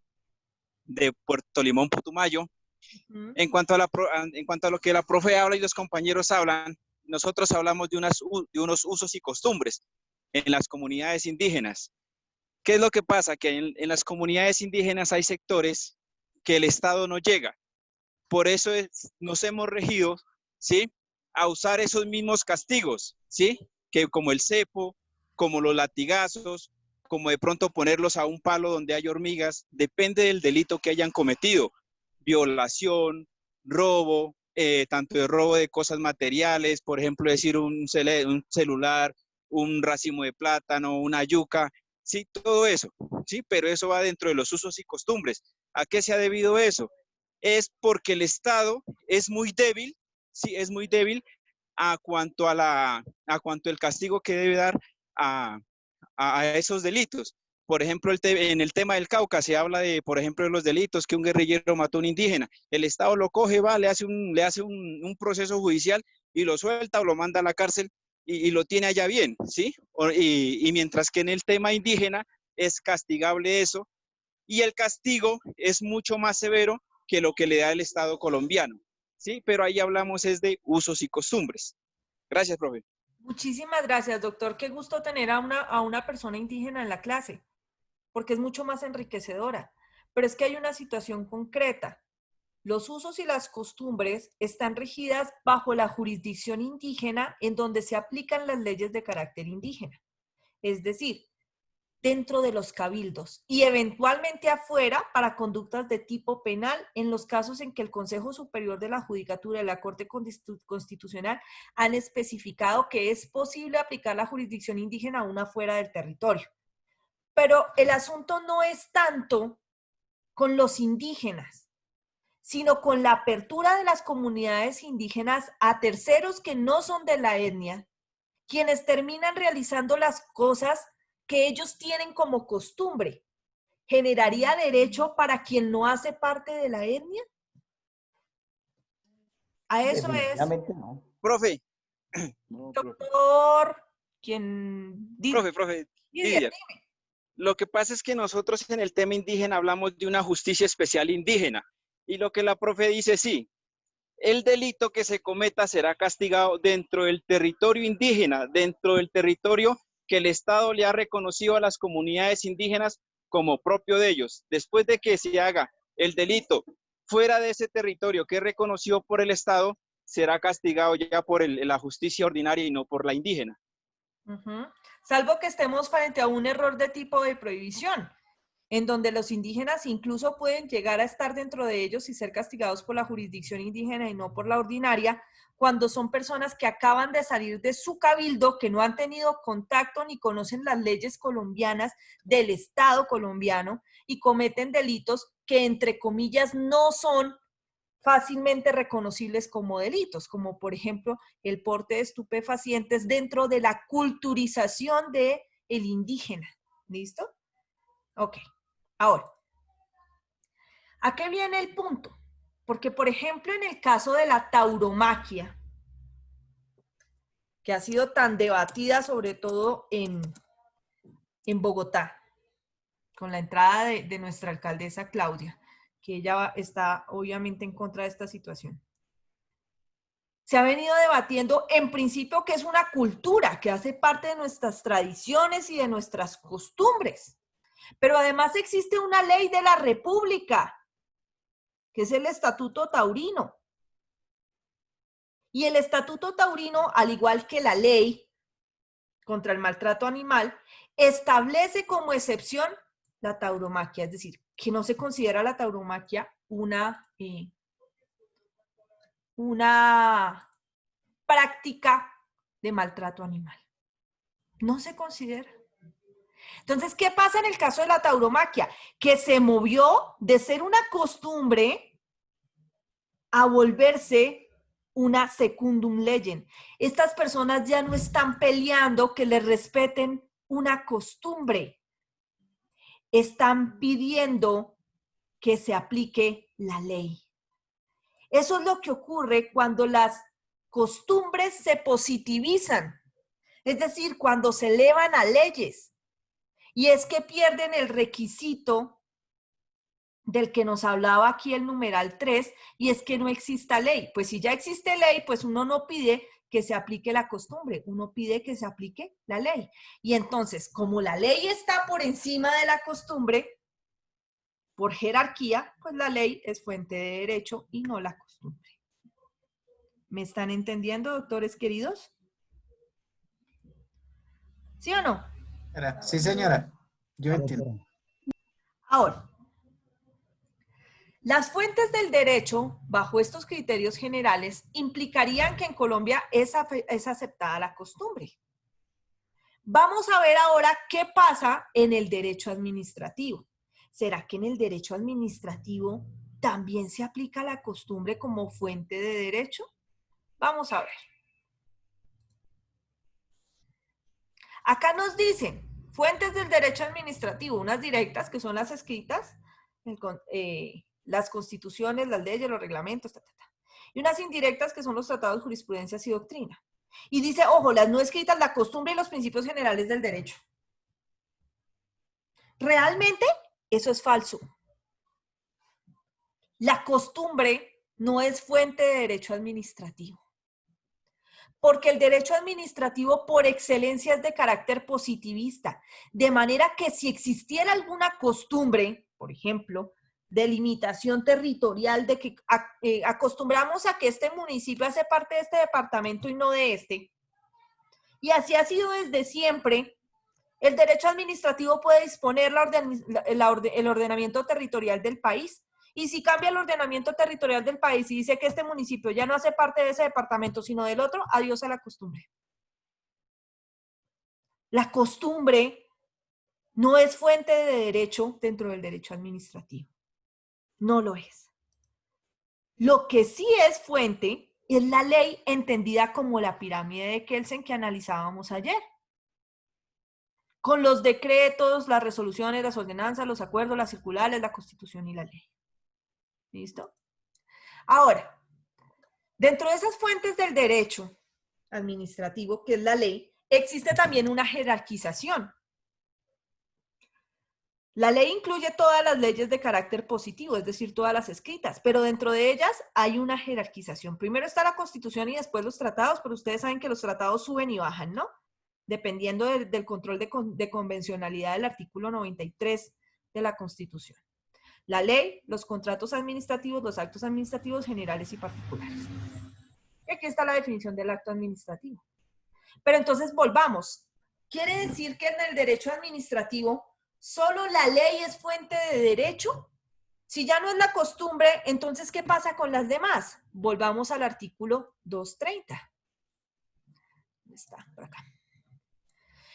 Puerto Limón, Putumayo. En cuanto a lo que la profe habla y los compañeros hablan, nosotros hablamos de unos usos y costumbres en las comunidades indígenas. ¿Qué es lo que pasa? Que en las comunidades indígenas hay sectores que el Estado no llega. Por eso nos hemos regido, ¿sí?, a usar esos mismos castigos, ¿sí?, que como el cepo, como los latigazos, como de pronto ponerlos a un palo donde hay hormigas, depende del delito que hayan cometido. Violación, robo, tanto de robo de cosas materiales, por ejemplo, decir un celular, un racimo de plátano, una yuca, sí, todo eso, sí, pero eso va dentro de los usos y costumbres. ¿A qué se ha debido eso? Es porque el Estado es muy débil, sí, es muy débil a cuanto el castigo que debe dar a esos delitos. Por ejemplo, en el tema del Cauca se habla de, por ejemplo, de los delitos que un guerrillero mató a un indígena. El Estado lo coge, va, le hace un proceso judicial y lo suelta o lo manda a la cárcel y lo tiene allá bien, ¿sí? Y mientras que en el tema indígena es castigable eso y el castigo es mucho más severo que lo que le da el Estado colombiano, ¿sí? Pero ahí hablamos es de usos y costumbres. Gracias, profe. Muchísimas gracias, doctor. Qué gusto tener a una persona indígena en la clase, porque es mucho más enriquecedora. Pero es que hay una situación concreta. Los usos y las costumbres están regidas bajo la jurisdicción indígena en donde se aplican las leyes de carácter indígena. Es decir, dentro de los cabildos y eventualmente afuera para conductas de tipo penal en los casos en que el Consejo Superior de la Judicatura y la Corte Constitucional han especificado que es posible aplicar la jurisdicción indígena aún afuera del territorio. Pero el asunto no es tanto con los indígenas, sino con la apertura de las comunidades indígenas a terceros que no son de la etnia, quienes terminan realizando las cosas que ellos tienen como costumbre. ¿Generaría derecho para quien no hace parte de la etnia? A eso es. No. Profe. Doctor, quien... Profe, Didier. Lo que pasa es que nosotros en el tema indígena hablamos de una justicia especial indígena. Y lo que la profe dice, sí, el delito que se cometa será castigado dentro del territorio indígena, dentro del territorio que el Estado le ha reconocido a las comunidades indígenas como propio de ellos. Después de que se haga el delito fuera de ese territorio que es reconocido por el Estado, será castigado ya por la justicia ordinaria y no por la indígena. Salvo que estemos frente a un error de tipo de prohibición, en donde los indígenas incluso pueden llegar a estar dentro de ellos y ser castigados por la jurisdicción indígena y no por la ordinaria, cuando son personas que acaban de salir de su cabildo, que no han tenido contacto ni conocen las leyes colombianas del Estado colombiano y cometen delitos que, entre comillas, no son fácilmente reconocibles como delitos, como por ejemplo el porte de estupefacientes dentro de la culturización del indígena. ¿Listo? Ok. Ahora, ¿a qué viene el punto? Porque, por ejemplo, en el caso de la tauromaquia, que ha sido tan debatida sobre todo en Bogotá, con la entrada de nuestra alcaldesa Claudia, que ella está obviamente en contra de esta situación. Se ha venido debatiendo en principio que es una cultura, que hace parte de nuestras tradiciones y de nuestras costumbres. Pero además existe una ley de la República, que es el Estatuto Taurino. Y el Estatuto Taurino, al igual que la ley contra el maltrato animal, establece como excepción la tauromaquia, es decir, que no se considera la tauromaquia una práctica de maltrato animal. No se considera. Entonces, ¿qué pasa en el caso de la tauromaquia? Que se movió de ser una costumbre a volverse una secundum legem. Estas personas ya no están peleando que les respeten una costumbre. Están pidiendo que se aplique la ley. Eso es lo que ocurre cuando las costumbres se positivizan, es decir, cuando se elevan a leyes. Y es que pierden el requisito del que nos hablaba aquí el numeral 3, y es que no exista ley. Pues si ya existe ley, pues uno no pide que se aplique la costumbre, uno pide que se aplique la ley. Y entonces, como la ley está por encima de la costumbre, por jerarquía, pues la ley es fuente de derecho y no la costumbre. ¿Me están entendiendo, doctores queridos? ¿Sí o no? Sí, señora. Yo entiendo. Ahora, las fuentes del derecho, bajo estos criterios generales, implicarían que en Colombia es aceptada la costumbre. Vamos a ver ahora qué pasa en el derecho administrativo. ¿Será que en el derecho administrativo también se aplica la costumbre como fuente de derecho? Vamos a ver. Acá nos dicen fuentes del derecho administrativo, unas directas que son las escritas, las constituciones, las leyes, los reglamentos, y unas indirectas que son los tratados, jurisprudencias y doctrina. Y dice, ojo, las no escritas, la costumbre y los principios generales del derecho. Realmente, eso es falso. La costumbre no es fuente de derecho administrativo. Porque el derecho administrativo por excelencia es de carácter positivista. De manera que si existiera alguna costumbre, por ejemplo, de limitación territorial, de que acostumbramos a que este municipio hace parte de este departamento y no de este, y así ha sido desde siempre, el derecho administrativo puede disponer el ordenamiento territorial del país. Y si cambia el ordenamiento territorial del país y dice que este municipio ya no hace parte de ese departamento, sino del otro, adiós a la costumbre. La costumbre no es fuente de derecho dentro del derecho administrativo. No lo es. Lo que sí es fuente es la ley entendida como la pirámide de Kelsen que analizábamos ayer. Con los decretos, las resoluciones, las ordenanzas, los acuerdos, las circulares, la constitución y la ley. ¿Listo? Ahora, dentro de esas fuentes del derecho administrativo, que es la ley, existe también una jerarquización. La ley incluye todas las leyes de carácter positivo, es decir, todas las escritas, pero dentro de ellas hay una jerarquización. Primero está la Constitución y después los tratados, pero ustedes saben que los tratados suben y bajan, ¿no? Dependiendo del control de convencionalidad del artículo 93 de la Constitución. La ley, los contratos administrativos, los actos administrativos generales y particulares. Y aquí está la definición del acto administrativo. Pero entonces volvamos. ¿Quiere decir que en el derecho administrativo solo la ley es fuente de derecho? Si ya no es la costumbre, entonces ¿qué pasa con las demás? Volvamos al artículo 230. ¿Dónde está? Por acá.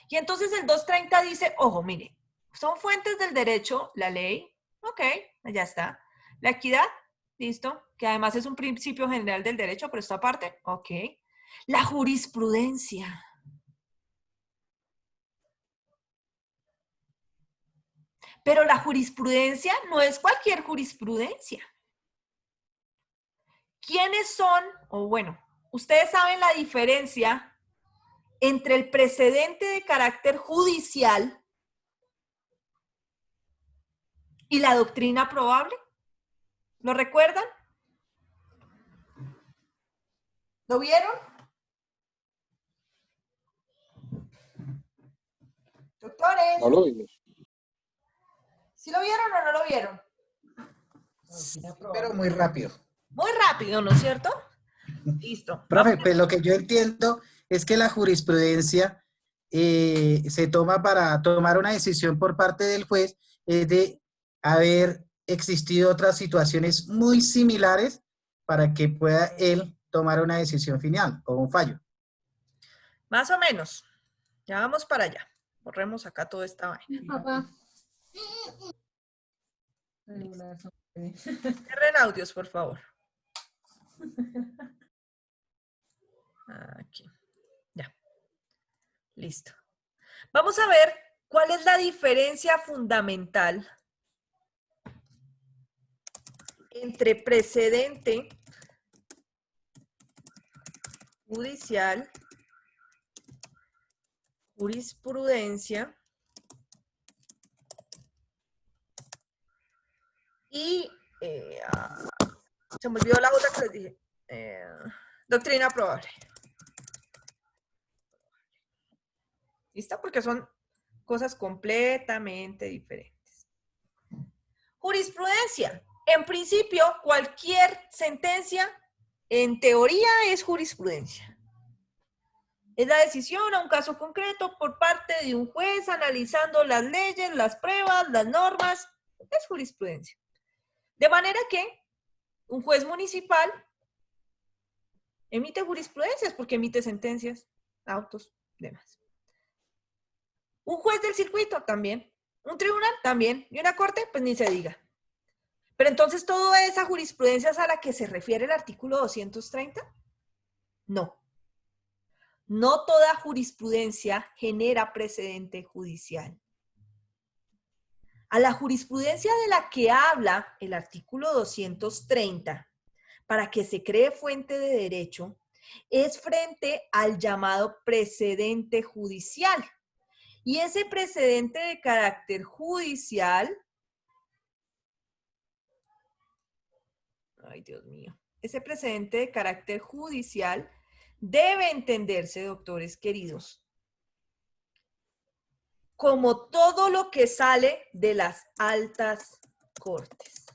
Y entonces el 230 dice, ojo, mire, son fuentes del derecho, la ley, ok, ya está. La equidad, listo, que además es un principio general del derecho, pero esta parte, ok. La jurisprudencia. Pero la jurisprudencia no es cualquier jurisprudencia. ¿Quiénes son? O bueno, ustedes saben la diferencia entre el precedente de carácter judicial y la doctrina probable. ¿Lo recuerdan? ¿Lo vieron? Doctores. No lo vimos. ¿Sí lo vieron o no lo vieron? Pero muy rápido. Muy rápido, ¿no es cierto? Listo. Profe, pues lo que yo entiendo es que la jurisprudencia se toma para tomar una decisión por parte del juez de haber existido otras situaciones muy similares para que pueda él tomar una decisión final o un fallo. Más o menos. Ya vamos para allá. Borremos acá toda esta vaina. Papá. Cierren audios, por favor. Aquí. Ya. Listo. Vamos a ver cuál es la diferencia fundamental entre precedente judicial, jurisprudencia y se me olvidó la otra que les dije. Doctrina probable. ¿Listo? Porque son cosas completamente diferentes. Jurisprudencia. En principio, cualquier sentencia, en teoría, es jurisprudencia. Es la decisión a un caso concreto por parte de un juez analizando las leyes, las pruebas, las normas. Es jurisprudencia. De manera que un juez municipal emite jurisprudencias porque emite sentencias, autos, demás. Un juez del circuito también. Un tribunal también. Y una corte, pues ni se diga. Pero entonces, ¿toda esa jurisprudencia es a la que se refiere el artículo 230? No. No toda jurisprudencia genera precedente judicial. A la jurisprudencia de la que habla el artículo 230, para que se cree fuente de derecho, es frente al llamado precedente judicial. Y ese precedente de carácter judicial, ay Dios mío, ese precedente de carácter judicial debe entenderse, doctores queridos, como todo lo que sale de las altas cortes,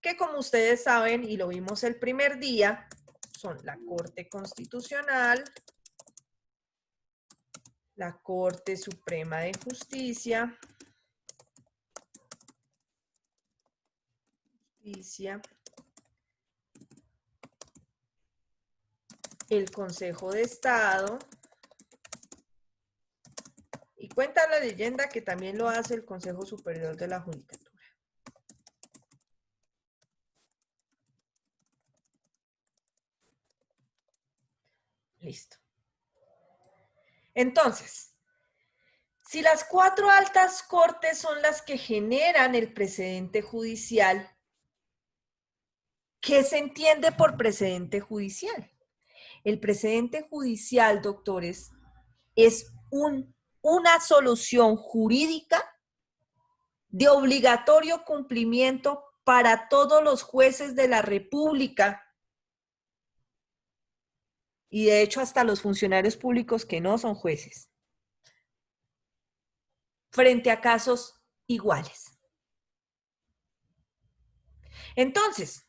que como ustedes saben, y lo vimos el primer día, son la Corte Constitucional, la Corte Suprema de Justicia, el Consejo de Estado, y cuenta la leyenda que también lo hace el Consejo Superior de la Judicatura. Listo. Entonces, si las 4 altas cortes son las que generan el precedente judicial, ¿qué se entiende por precedente judicial? El precedente judicial, doctores, es una solución jurídica de obligatorio cumplimiento para todos los jueces de la República y de hecho hasta los funcionarios públicos que no son jueces, frente a casos iguales. Entonces,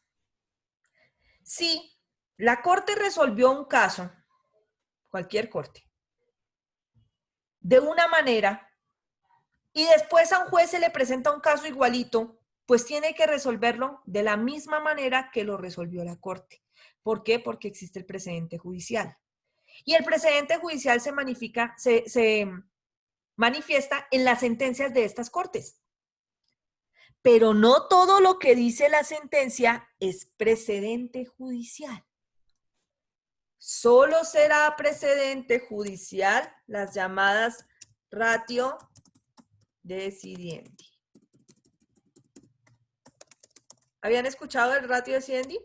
si la Corte resolvió un caso, cualquier Corte, de una manera, y después a un juez se le presenta un caso igualito, pues tiene que resolverlo de la misma manera que lo resolvió la Corte. ¿Por qué? Porque existe el precedente judicial. Y el precedente judicial se manifiesta en las sentencias de estas Cortes. Pero no todo lo que dice la sentencia es precedente judicial. Solo será precedente judicial las llamadas ratio decidendi. ¿Habían escuchado el ratio decidendi?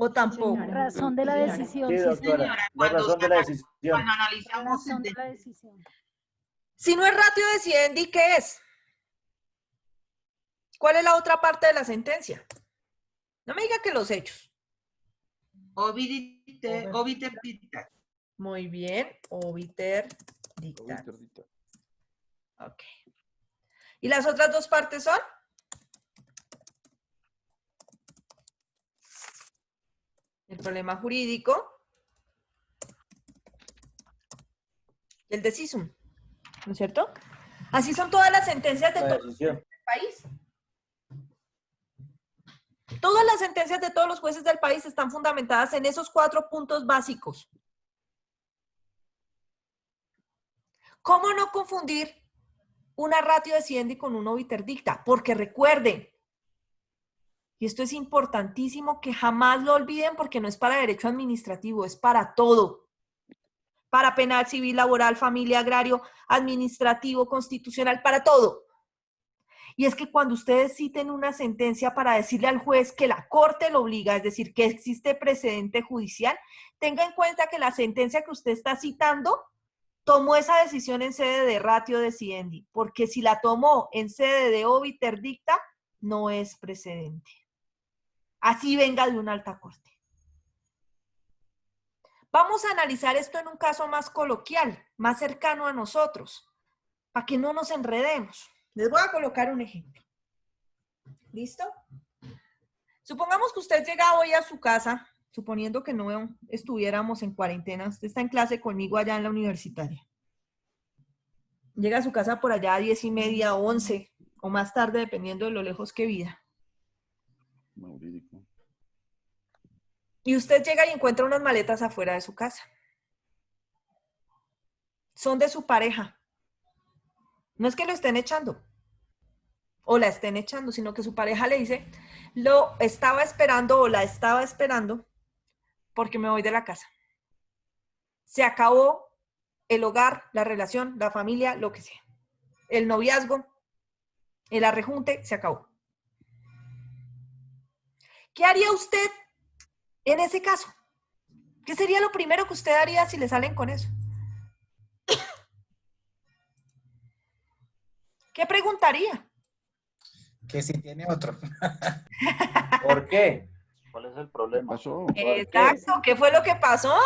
¿O tampoco? Razón de la decisión. Sí, doctora. La razón de la decisión. Cuando analizamos Razón de la decisión. Si no es ratio decidendi, ¿qué es? ¿Cuál es la otra parte de la sentencia? No me diga que los hechos. Obiter dicta. Muy bien, obiter dicta. Ok. ¿Y las otras dos partes son? El problema jurídico y el decisum, ¿no es cierto? Así son todas las sentencias de todo el país. Todas las sentencias de todos los jueces del país están fundamentadas en esos 4 puntos básicos. ¿Cómo no confundir una ratio decidendi con un obiter dicta? Porque recuerden, y esto es importantísimo que jamás lo olviden porque no es para derecho administrativo, es para todo. Para penal, civil, laboral, familia, agrario, administrativo, constitucional, para todo. Y es que cuando ustedes citen una sentencia para decirle al juez que la Corte lo obliga, es decir, que existe precedente judicial, tenga en cuenta que la sentencia que usted está citando tomó esa decisión en sede de ratio decidendi, porque si la tomó en sede de obiter dicta, no es precedente. Así venga de una alta corte. Vamos a analizar esto en un caso más coloquial, más cercano a nosotros, para que no nos enredemos. Les voy a colocar un ejemplo. ¿Listo? Supongamos que usted llega hoy a su casa, suponiendo que no estuviéramos en cuarentena, usted está en clase conmigo allá en la universitaria. Llega a su casa por allá a 10:30, 11 o más tarde, dependiendo de lo lejos que viva. Y usted llega y encuentra unas maletas afuera de su casa. son de su pareja. No es que lo estén echando o la estén echando, sino que su pareja le dice, lo estaba esperando o la estaba esperando porque me voy de la casa. Se acabó el hogar, la relación, la familia, lo que sea. El noviazgo, el arrejunte, se acabó. ¿Qué haría usted en ese caso? ¿Qué sería lo primero que usted haría si le salen con eso? ¿Qué preguntaría? Que si tiene otro. ¿Por qué? ¿Cuál es el problema? Pasó. Exacto, ¿qué fue lo que pasó?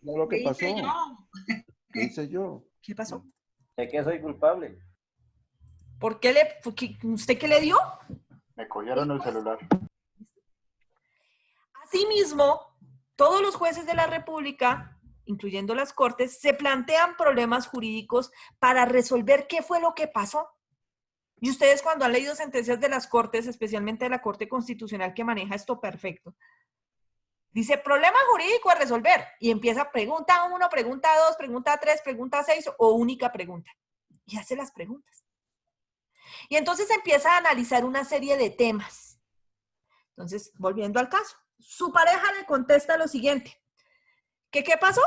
No lo que ¿Qué pasó. hice yo? ¿Qué hice yo? ¿Qué pasó? ¿De qué soy culpable? ¿Por qué usted qué le dio? Me cogieron el celular. Asimismo, todos los jueces de la República, incluyendo las Cortes, se plantean problemas jurídicos para resolver qué fue lo que pasó. Y ustedes cuando han leído sentencias de las Cortes, especialmente de la Corte Constitucional que maneja esto perfecto, dice problema jurídico a resolver y empieza pregunta 1, pregunta 2, pregunta 3, pregunta 6 o única pregunta. Y hace las preguntas. Y entonces empieza a analizar una serie de temas. Entonces, volviendo al caso, su pareja le contesta lo siguiente. ¿Qué pasó?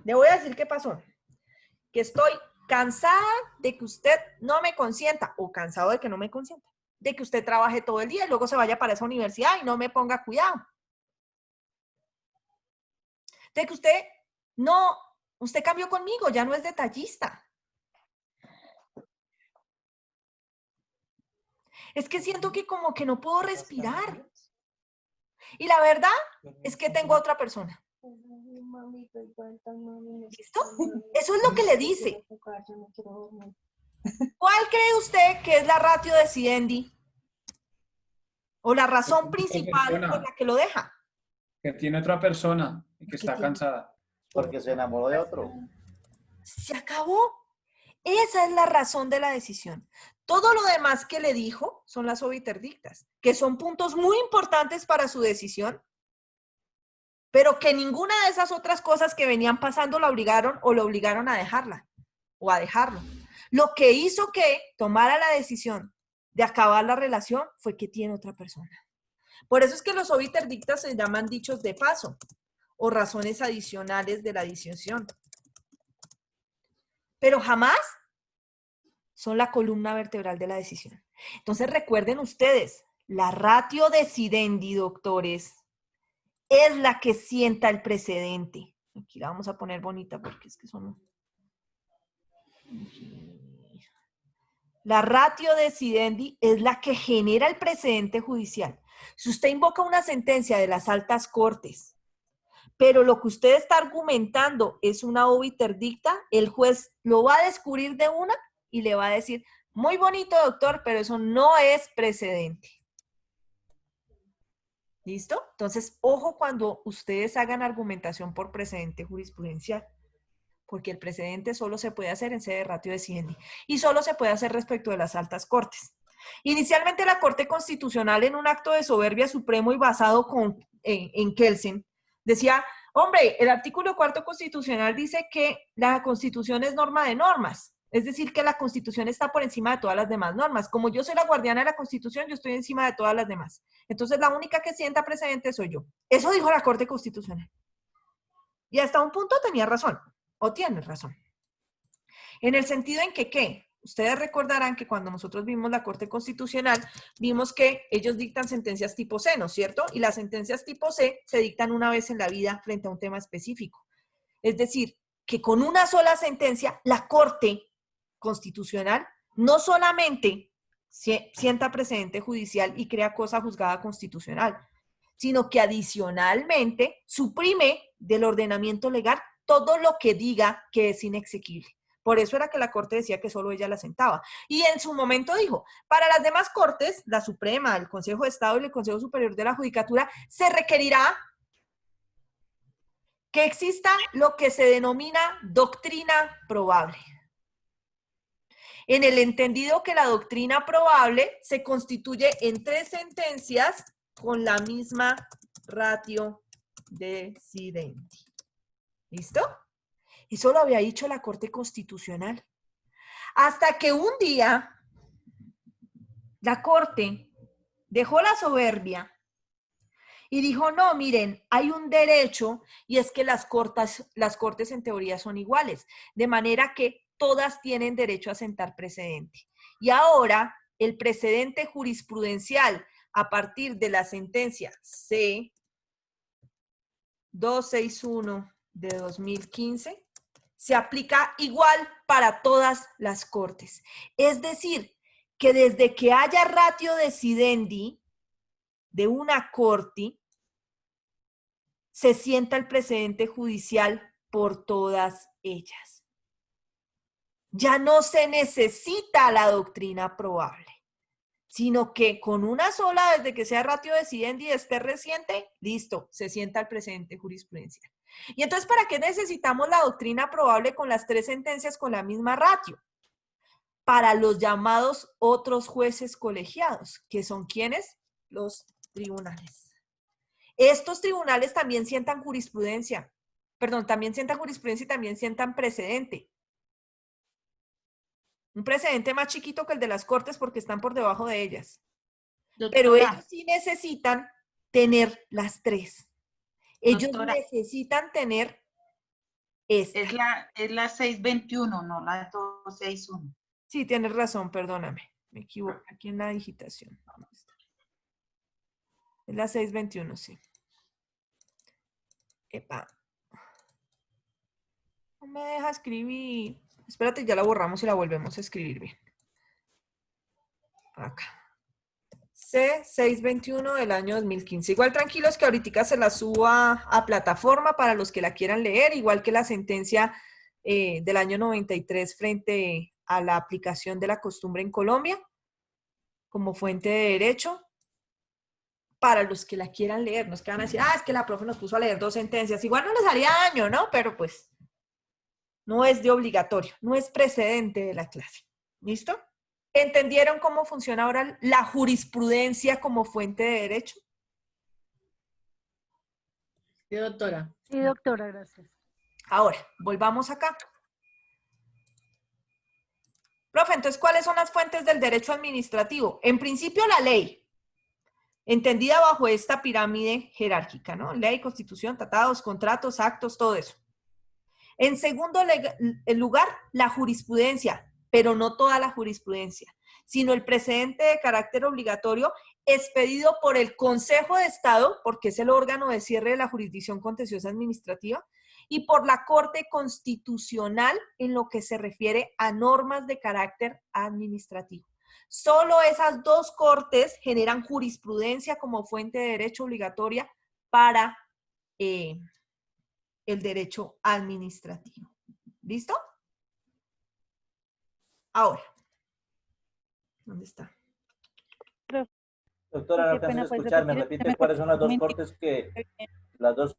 Le voy a decir qué pasó. Que estoy cansada de que usted no me consienta o cansado de que no me consienta. De que usted trabaje todo el día y luego se vaya para esa universidad y no me ponga cuidado. De que usted cambió conmigo, ya no es detallista. Es que siento que como que no puedo respirar. Y la verdad es que tengo a otra persona. ¿Listo? Eso es lo que le dice. ¿Cuál cree usted que es la ratio decidendi? O la razón principal por la que lo deja. Que tiene otra persona y que está cansada. Porque se enamoró de otro. Se acabó. Esa es la razón de la decisión. Todo lo demás que le dijo son las obiterdictas, que son puntos muy importantes para su decisión, pero que ninguna de esas otras cosas que venían pasando la obligaron o lo obligaron a dejarla o a dejarlo. Lo que hizo que tomara la decisión de acabar la relación fue que tiene otra persona. Por eso es que los obiterdictas se llaman dichos de paso o razones adicionales de la decisión. Pero jamás son la columna vertebral de la decisión. Entonces recuerden ustedes, la ratio decidendi, doctores, es la que sienta el precedente. Aquí la vamos a poner bonita porque es que son... La ratio decidendi es la que genera el precedente judicial. Si usted invoca una sentencia de las altas cortes, pero lo que usted está argumentando es una obiterdicta, el juez lo va a descubrir de una y le va a decir, muy bonito, doctor, pero eso no es precedente. ¿Listo? Entonces, ojo cuando ustedes hagan argumentación por precedente jurisprudencial, porque el precedente solo se puede hacer en sede de ratio decidendi y solo se puede hacer respecto de las altas cortes. Inicialmente la Corte Constitucional, en un acto de soberbia supremo y basado en Kelsen, decía, hombre, el artículo 4 constitucional dice que la Constitución es norma de normas. Es decir, que la Constitución está por encima de todas las demás normas. Como yo soy la guardiana de la Constitución, yo estoy encima de todas las demás. Entonces, la única que sienta precedente soy yo. Eso dijo la Corte Constitucional. Y hasta un punto tenía razón, o tiene razón. En el sentido en que, ¿qué? Ustedes recordarán que cuando nosotros vimos la Corte Constitucional, vimos que ellos dictan sentencias tipo C, ¿no es cierto? Y las sentencias tipo C se dictan una vez en la vida frente a un tema específico. Es decir, que con una sola sentencia, la Corte Constitucional no solamente sienta precedente judicial y crea cosa juzgada constitucional, sino que adicionalmente suprime del ordenamiento legal todo lo que diga que es inexequible. Por eso era que la Corte decía que solo ella la sentaba. Y en su momento dijo, para las demás cortes, la Suprema, el Consejo de Estado y el Consejo Superior de la Judicatura, se requerirá que exista lo que se denomina doctrina probable. En el entendido que la doctrina probable se constituye en 3 sentencias con la misma ratio decidendi. ¿Listo? Eso lo había dicho la Corte Constitucional. Hasta que un día la Corte dejó la soberbia y dijo, no, miren, hay un derecho y es que las cortes en teoría son iguales, de manera que todas tienen derecho a sentar precedente. Y ahora el precedente jurisprudencial a partir de la sentencia C-261 de 2015 se aplica igual para todas las cortes. Es decir, que desde que haya ratio decidendi de una corte, se sienta el precedente judicial por todas ellas. Ya no se necesita la doctrina probable, sino que con una sola, desde que sea ratio decidendi y esté reciente, listo, se sienta el precedente jurisprudencial. Y entonces, ¿para qué necesitamos la doctrina probable con las 3 sentencias con la misma ratio? Para los llamados otros jueces colegiados, que son ¿quiénes? Los tribunales. Estos tribunales también sientan jurisprudencia, también sientan jurisprudencia y también sientan precedente. Un precedente más chiquito que el de las cortes porque están por debajo de ellas. Pero ellos sí necesitan tener las 3. Ellos necesitan tener esta. Es la 621, no la 261. Sí, tienes razón, perdóname. Me equivoqué aquí en la digitación. Es la 621, sí. Epa. No me deja escribir. Espérate, ya la borramos y la volvemos a escribir bien. Acá. C621 del año 2015. Igual tranquilos que ahorita se la subo a plataforma para los que la quieran leer, igual que la sentencia del año 93 frente a la aplicación de la costumbre en Colombia como fuente de derecho. Para los que la quieran leer, no es que van a decir, es que la profe nos puso a leer 2 sentencias. Igual no les haría daño, ¿no? Pero pues no es de obligatorio, no es precedente de la clase. ¿Listo? ¿Entendieron cómo funciona ahora la jurisprudencia como fuente de derecho? Sí, doctora. Sí, doctora, gracias. Ahora, volvamos acá. Profe, entonces, ¿cuáles son las fuentes del derecho administrativo? En principio, la ley, entendida bajo esta pirámide jerárquica, ¿no? Ley, constitución, tratados, contratos, actos, todo eso. En segundo lugar, la jurisprudencia, pero no toda la jurisprudencia, sino el precedente de carácter obligatorio expedido por el Consejo de Estado, porque es el órgano de cierre de la jurisdicción contenciosa administrativa, y por la Corte Constitucional en lo que se refiere a normas de carácter administrativo. Solo esas 2 cortes generan jurisprudencia como fuente de derecho obligatoria para el derecho administrativo. ¿Listo? Ahora, ¿dónde está? Doctora, no alcancé a escuchar. ¿Me repite cuáles son las 2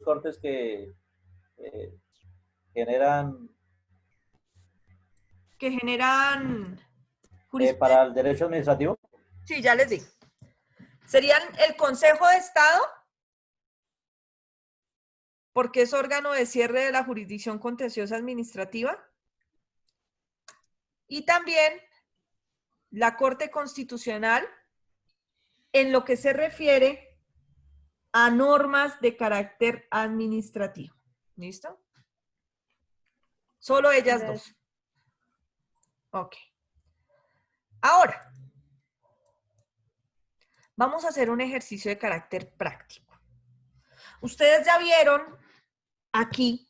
cortes que generan... Que generan... para el derecho administrativo? Sí, ya les digo. Serían el Consejo de Estado, porque es órgano de cierre de la jurisdicción contenciosa administrativa, y también la Corte Constitucional en lo que se refiere a normas de carácter administrativo. ¿Listo? Solo ellas 2. Ok. Ahora, vamos a hacer un ejercicio de carácter práctico. Ustedes ya vieron aquí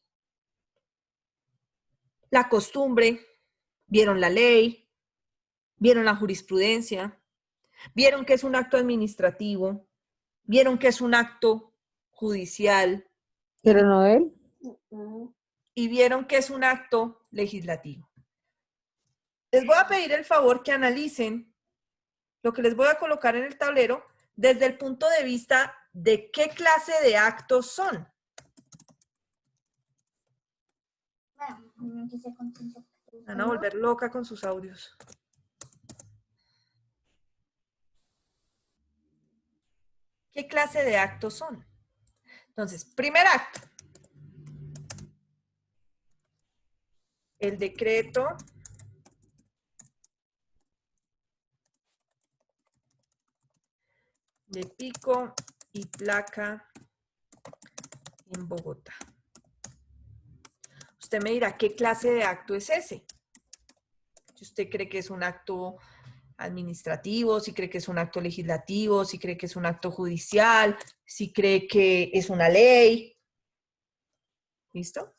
la costumbre, vieron la ley, vieron la jurisprudencia, vieron que es un acto administrativo, vieron que es un acto judicial. Pero no él. Y vieron que es un acto legislativo. Les voy a pedir el favor que analicen lo que les voy a colocar en el tablero desde el punto de vista de qué clase de actos son. Van a volver loca con sus audios. ¿Qué clase de actos son? Entonces, primer acto. el decreto de pico y placa en Bogotá. Usted me dirá, ¿qué clase de acto es ese? Si usted cree que es un acto administrativo, si cree que es un acto legislativo, si cree que es un acto judicial, si cree que es una ley. ¿Listo?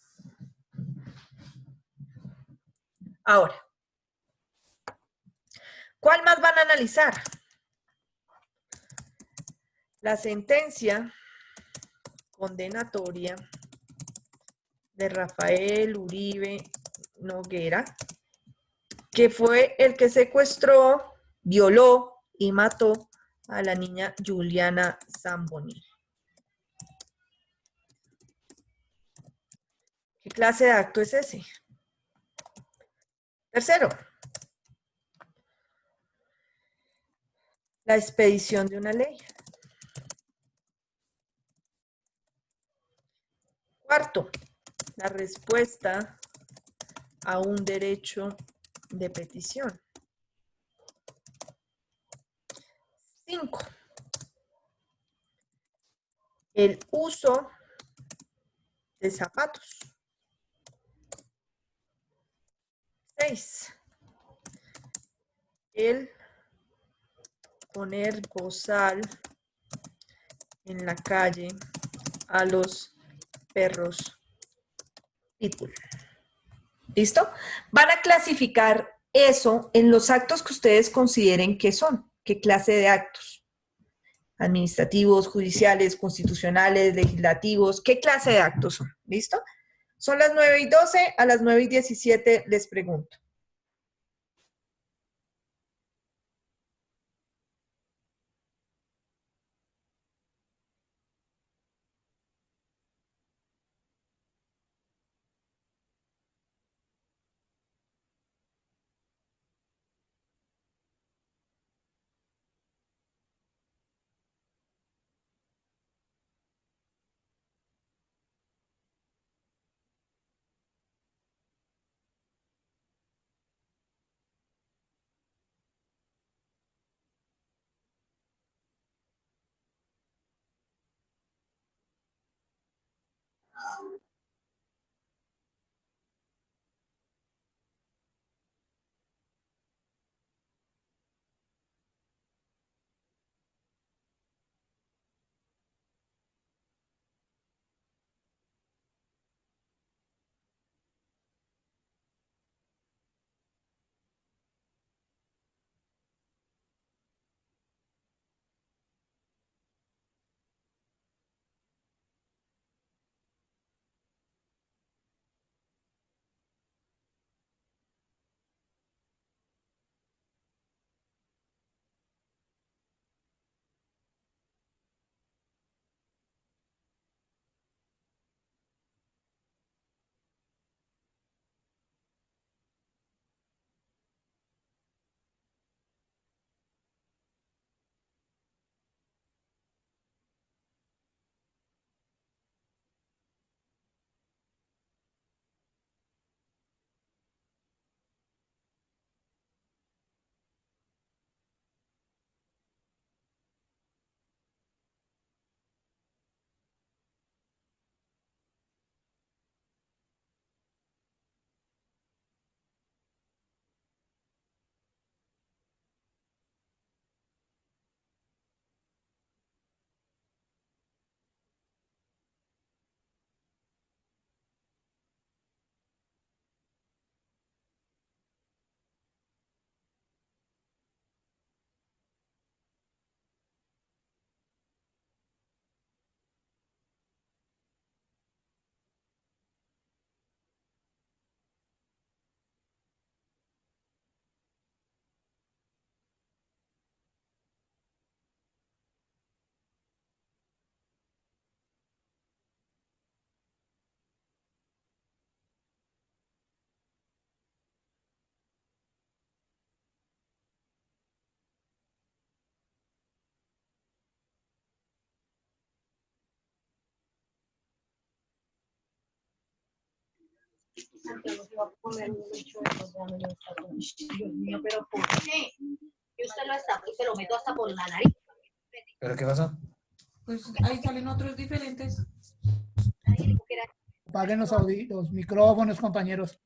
Ahora, ¿cuál más van a analizar? La sentencia condenatoria de Rafael Uribe Noguera, que fue el que secuestró, violó y mató a la niña Juliana Zamboni. ¿Qué clase de acto es ese? Tercero, la expedición de una ley. Cuarto, la respuesta a un derecho de petición. 5. El uso de zapatos. 6. El poner bozal en la calle a los perros pitbull. ¿Listo? Van a clasificar eso en los actos que ustedes consideren que son. ¿Qué clase de actos? Administrativos, judiciales, constitucionales, legislativos. ¿Qué clase de actos son? ¿Listo? Son las 9:12, a las 9:17 les pregunto. Santiago se va a comer un lecho de los granos. Dios mío, pero ¿por qué? Yo usted lo está y se lo meto hasta por la nariz. ¿Pero qué pasó? Pues ahí salen otros diferentes. Apaguen los micrófonos, compañeros.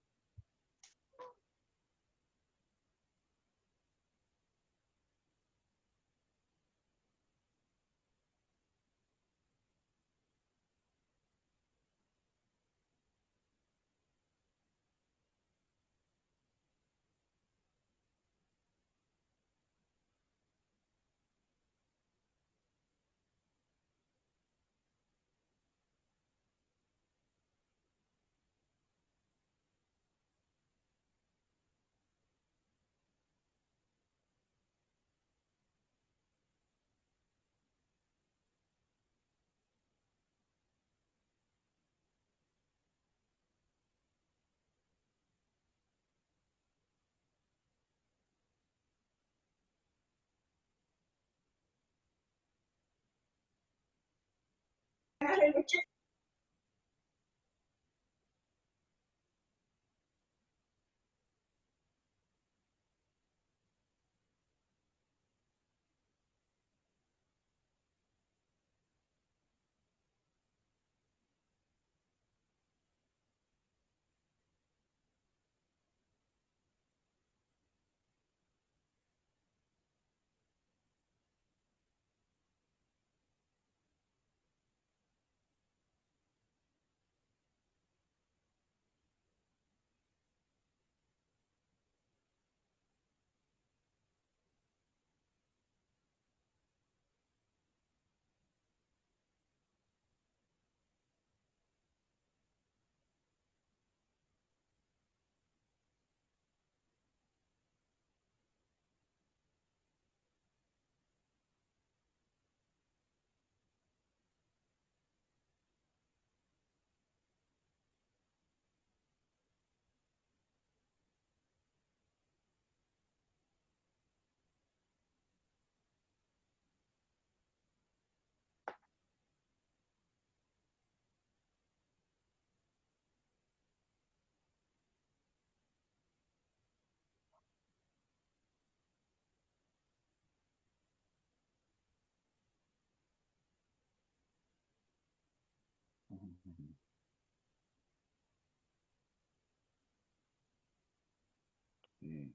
Sí.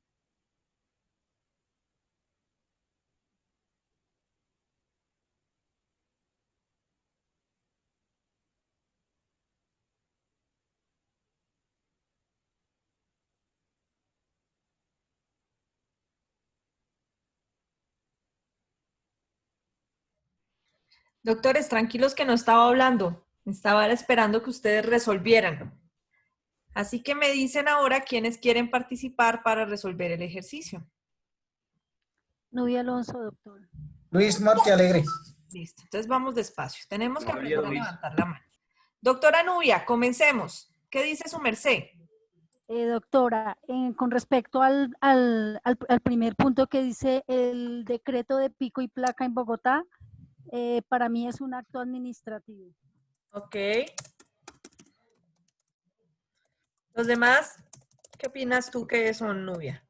Doctores, tranquilos que no estaba hablando. Estaba esperando que ustedes resolvieran. Así que me dicen ahora quiénes quieren participar para resolver el ejercicio. Nubia Alonso, doctor. Luis Montealegre. Listo, entonces vamos despacio. Tenemos que Gabriel aprender a Luis. levantar la mano. Doctora Nubia, comencemos. ¿Qué dice su merced? Doctora, con respecto al primer punto que dice el decreto de pico y placa en Bogotá, para mí es un acto administrativo. Ok. ¿Los demás? ¿Qué opinas tú que son, Nubia?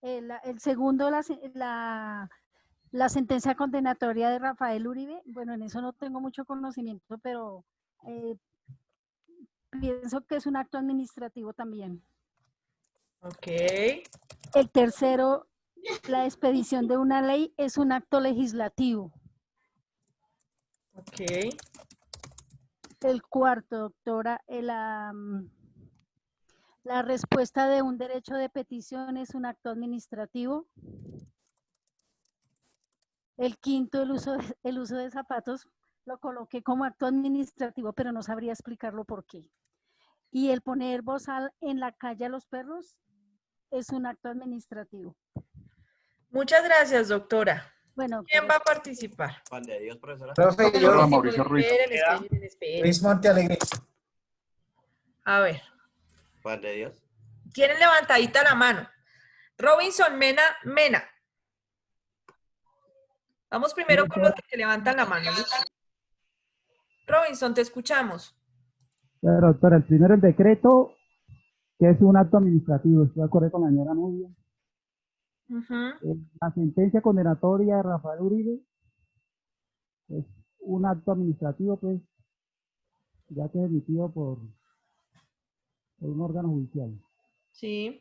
El segundo, la sentencia condenatoria de Rafael Uribe, bueno, en eso no tengo mucho conocimiento, pero pienso que es un acto administrativo también. Ok. El tercero, la expedición de una ley es un acto legislativo. Ok. El cuarto, doctora, la respuesta de un derecho de petición es un acto administrativo. El quinto, el uso de zapatos, lo coloqué como acto administrativo, pero no sabría explicarlo por qué. Y el poner bozal en la calle a los perros es un acto administrativo. Muchas gracias, doctora. Bueno, ¿Quién va a participar? Juan de Dios, profesora. Profe, yo. Mauricio Ruiz. Esperen. Luis Montealegre. A ver, Juan de Dios. tienen levantadita la mano. Robinson Mena. Vamos primero con los que levantan la mano. ¿Listo? Robinson, te escuchamos. Doctora, el primero el decreto que es un acto administrativo. Estoy de acuerdo con la señora Nubia. Ujú. La sentencia condenatoria de Rafael Uribe es un acto administrativo, pues, ya que es emitido por un órgano judicial. Sí.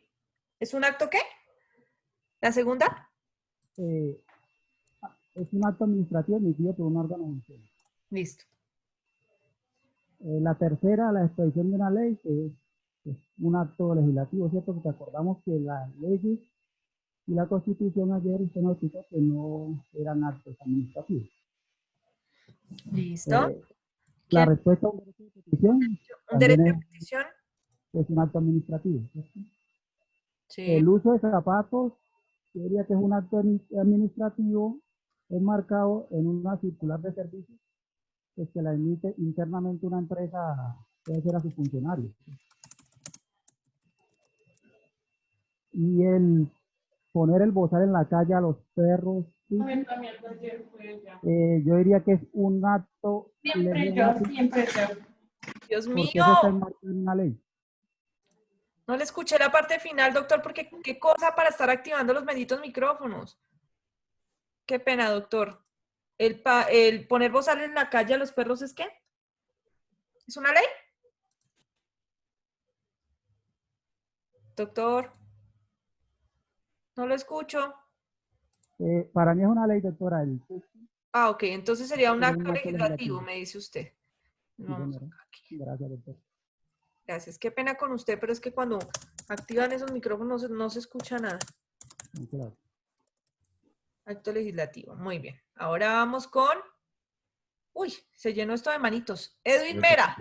¿Es un acto qué? ¿La segunda? Es un acto administrativo emitido por un órgano judicial. Listo. La tercera, la expedición de una ley, que es un acto legislativo, ¿cierto? Porque acordamos que las leyes y la Constitución ayer usted nos dijo que no eran actos administrativos. Listo. La respuesta a un derecho de petición ¿Un también derecho de petición? es un acto administrativo, ¿cierto? Sí. El uso de zapatos, yo diría que es un acto administrativo enmarcado en una circular de servicios pues, que la emite internamente una empresa, puede ser a sus funcionarios. Y el poner el bozal en la calle a los perros, ¿sí? Yo diría que es un acto legislativo. Dios Porque mío. eso está enmarcado en una ley. No le escuché la parte final, doctor, porque qué cosa para estar activando los benditos micrófonos. Qué pena, doctor. ¿El poner bozal en la calle a los perros es qué? ¿Es una ley? Doctor. No lo escucho. Para mí es una ley, doctora. Ah, ok. Entonces sería un Es acto un acto legislativo, legislativo. me dice usted. Sí, Vamos señora. aquí. Gracias, doctor. Gracias. Qué pena con usted, pero es que cuando activan esos micrófonos no se escucha nada. Claro. Acto legislativo. Muy bien. Ahora vamos con... Uy, se llenó esto de manitos. Edwin Mera.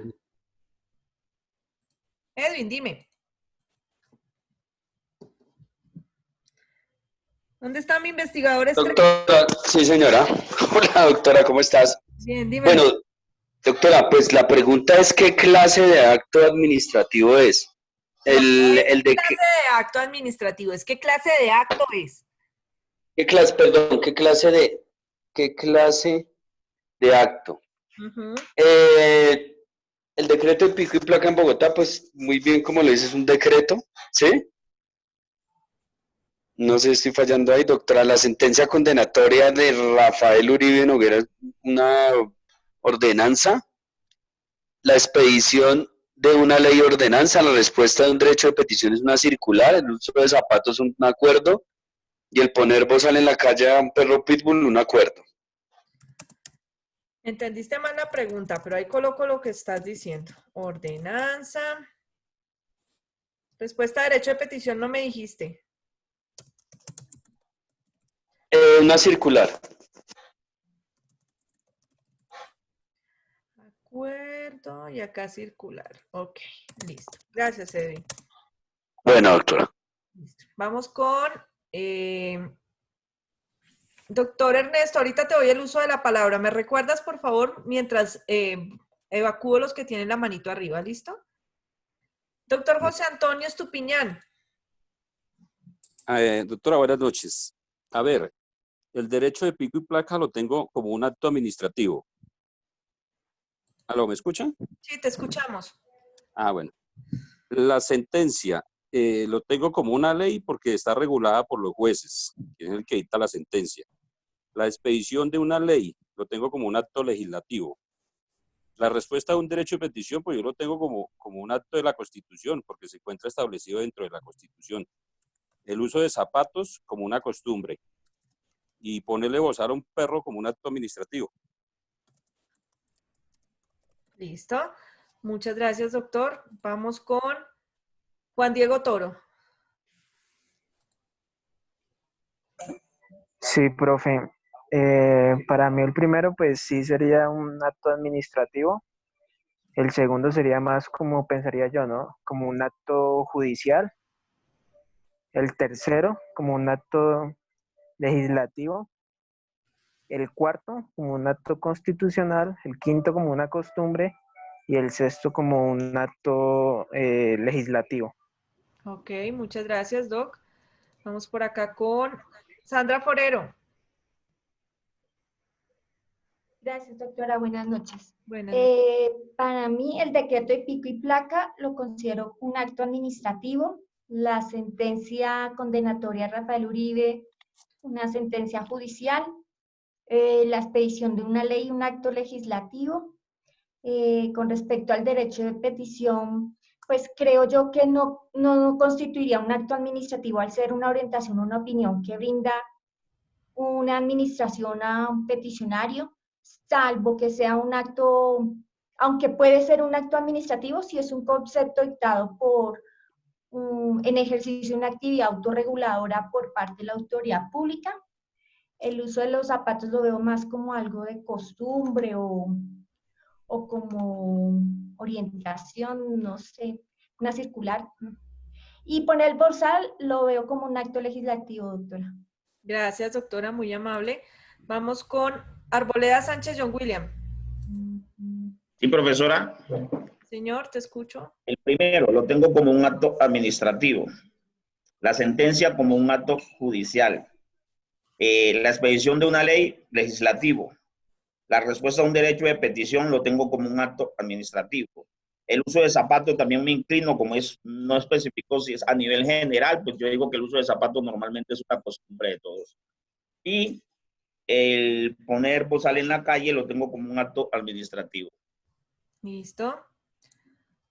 Edwin, dime. ¿Dónde está mi investigador estrella? Doctora, sí señora. Hola doctora, ¿cómo estás? Bien, dime. Bueno, doctora, pues la pregunta es ¿qué clase de acto administrativo es? No es El de clase de acto administrativo, es qué clase de acto es. ¿qué clase, perdón, qué clase de acto? Ujú. El decreto de pico y placa en Bogotá, pues muy bien como lo dices, es un decreto, ¿sí? No sé si estoy fallando ahí, doctora. La sentencia condenatoria de Rafael Uribe Noguera es una ordenanza. La expedición de una ley ordenanza, la respuesta de un derecho de petición es una circular, el uso de zapatos un acuerdo y el poner bozal en la calle a un perro pitbull un acuerdo. Entendiste mal la pregunta, pero ahí coloco lo que estás diciendo. Ordenanza. Respuesta a derecho de petición no me dijiste. Una circular. Acuerdo y acá circular. Ok, listo. Gracias, Edwin. Bueno, doctora. Listo. Vamos con doctor Ernesto. Ahorita te doy el uso de la palabra. ¿Me recuerdas, por favor, mientras evacúo los que tienen la manito arriba? ¿Listo? Doctor José Antonio Estupiñán. Doctora, buenas noches. A ver, el derecho de pico y placa lo tengo como un acto administrativo. ¿Aló, me escuchan? Sí, te escuchamos. Ah, bueno. La sentencia lo tengo como una ley porque está regulada por los jueces, que es el que dicta la sentencia. La expedición de una ley lo tengo como un acto legislativo. La respuesta a un derecho de petición, pues yo lo tengo como un acto de la Constitución, porque se encuentra establecido dentro de la Constitución. El uso de zapatos como una costumbre. Y ponerle bozal a un perro como un acto administrativo. Listo. Muchas gracias, doctor. Vamos con Juan Diego Toro. Sí, profe. Para mí el primero, pues sí sería un acto administrativo. El segundo sería más como pensaría yo, ¿no? Como un acto judicial. El tercero, como un acto legislativo. El cuarto, como un acto constitucional. El quinto, como una costumbre. Y el sexto, como un acto legislativo. Ok, muchas gracias, Doc. Vamos por acá con Sandra Forero. Gracias, doctora. Buenas noches. Buenas noches. Para mí, el decreto de pico y placa lo considero un acto administrativo. La sentencia condenatoria a Rafael Uribe, una sentencia judicial. La expedición de una ley, un acto legislativo. Con respecto al derecho de petición, pues creo yo que no constituiría un acto administrativo al ser una orientación, una opinión que brinda una administración a un peticionario, salvo que sea un acto, aunque puede ser un acto administrativo si es un concepto dictado por, en ejercicio de una actividad autorreguladora por parte de la autoridad pública. El uso de los zapatos lo veo más como algo de costumbre o como orientación, no sé, una circular. Y poner el borsal lo veo como un acto legislativo, doctora. Gracias, doctora, muy amable. Vamos con Arboleda Sánchez John William. Sí, profesora. Señor, te escucho. El primero lo tengo como un acto administrativo. La sentencia como un acto judicial. La expedición de una ley, legislativo. La respuesta a un derecho de petición lo tengo como un acto administrativo. El uso de zapatos también me inclino, como no especifico si es a nivel general, pues yo digo que el uso de zapatos normalmente es una costumbre de todos. Y el poner bozal en la calle lo tengo como un acto administrativo. Listo.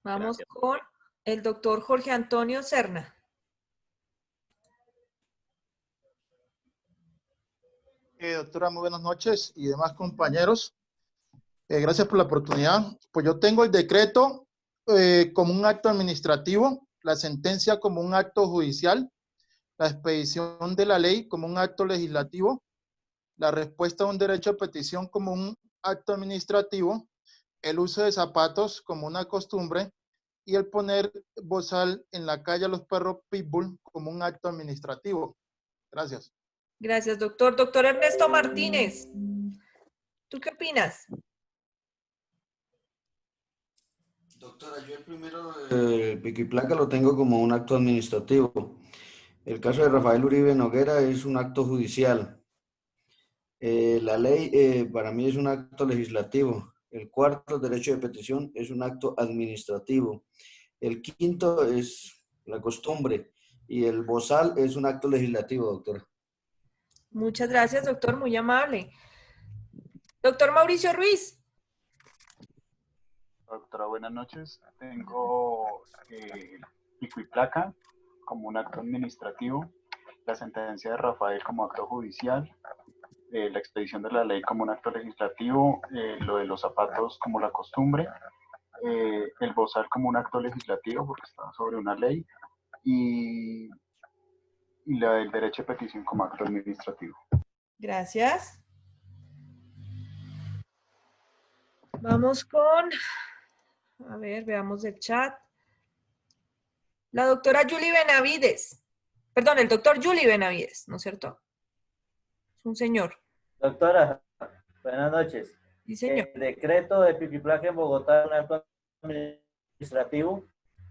Vamos con el doctor Jorge Antonio Serna. Doctora, muy buenas noches y demás compañeros. Gracias por la oportunidad. Pues yo tengo el decreto como un acto administrativo, la sentencia como un acto judicial, la expedición de la ley como un acto legislativo, la respuesta a un derecho de petición como un acto administrativo, el uso de zapatos como una costumbre y el poner bozal en la calle a los perros pitbull como un acto administrativo. Gracias. Gracias, doctor. Doctor Ernesto Martínez, ¿tú qué opinas? Doctora, yo el primero, pico y placa, lo tengo como un acto administrativo. El caso de Rafael Uribe Noguera es un acto judicial. La ley para mí es un acto legislativo. El cuarto, el derecho de petición, es un acto administrativo. El quinto es la costumbre y el bozal es un acto legislativo, doctora. Muchas gracias, doctor, muy amable. Doctor Mauricio Ruiz. Doctora, buenas noches. Tengo pico y placa como un acto administrativo, la sentencia de Rafael como acto judicial, la expedición de la ley como un acto legislativo, lo de los zapatos como la costumbre, el bozal como un acto legislativo porque está sobre una ley y la del derecho de petición como acto administrativo. Gracias. Vamos con, a ver, veamos el chat. La doctora Julie Benavides. Perdón, el doctor Julie Benavides, ¿no es cierto? Es un señor. Doctora, buenas noches. Sí, señor. El decreto de pico y placa en Bogotá es un acto administrativo.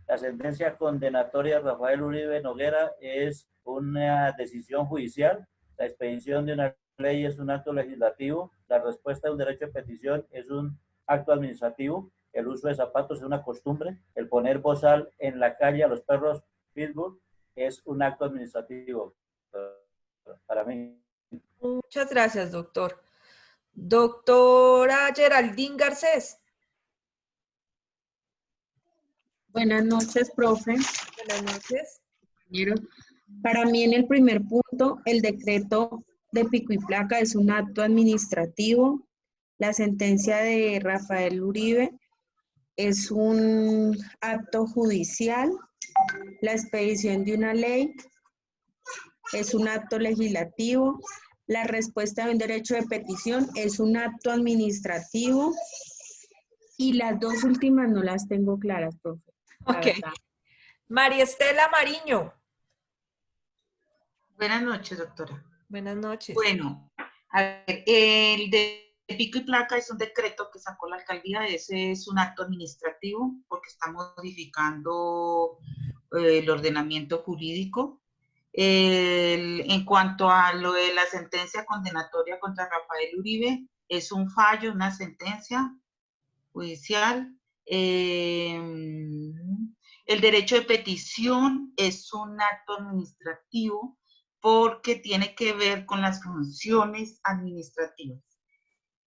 La sentencia condenatoria de Rafael Uribe Noguera es una decisión judicial. La expedición de una ley es un acto legislativo. La respuesta a un derecho de petición es un acto administrativo. El uso de zapatos es una costumbre. El poner bozal en la calle a los perros pitbull es un acto administrativo para mí. Muchas gracias, doctor. Doctora Geraldine Garcés. Buenas noches, profe. Buenas noches. Compañeros. Para mí, en el primer punto, el decreto de pico y placa es un acto administrativo. La sentencia de Rafael Uribe es un acto judicial. La expedición de una ley es un acto legislativo. La respuesta de un derecho de petición es un acto administrativo. Y las dos últimas no las tengo claras, profe. Ok. María Estela Mariño. Buenas noches, doctora. Buenas noches. Bueno, a ver, el de pico y placa es un decreto que sacó la alcaldía, ese es un acto administrativo porque está modificando el ordenamiento jurídico. En cuanto a lo de la sentencia condenatoria contra Rafael Uribe, es un fallo, una sentencia judicial. El derecho de petición es un acto administrativo porque tiene que ver con las funciones administrativas.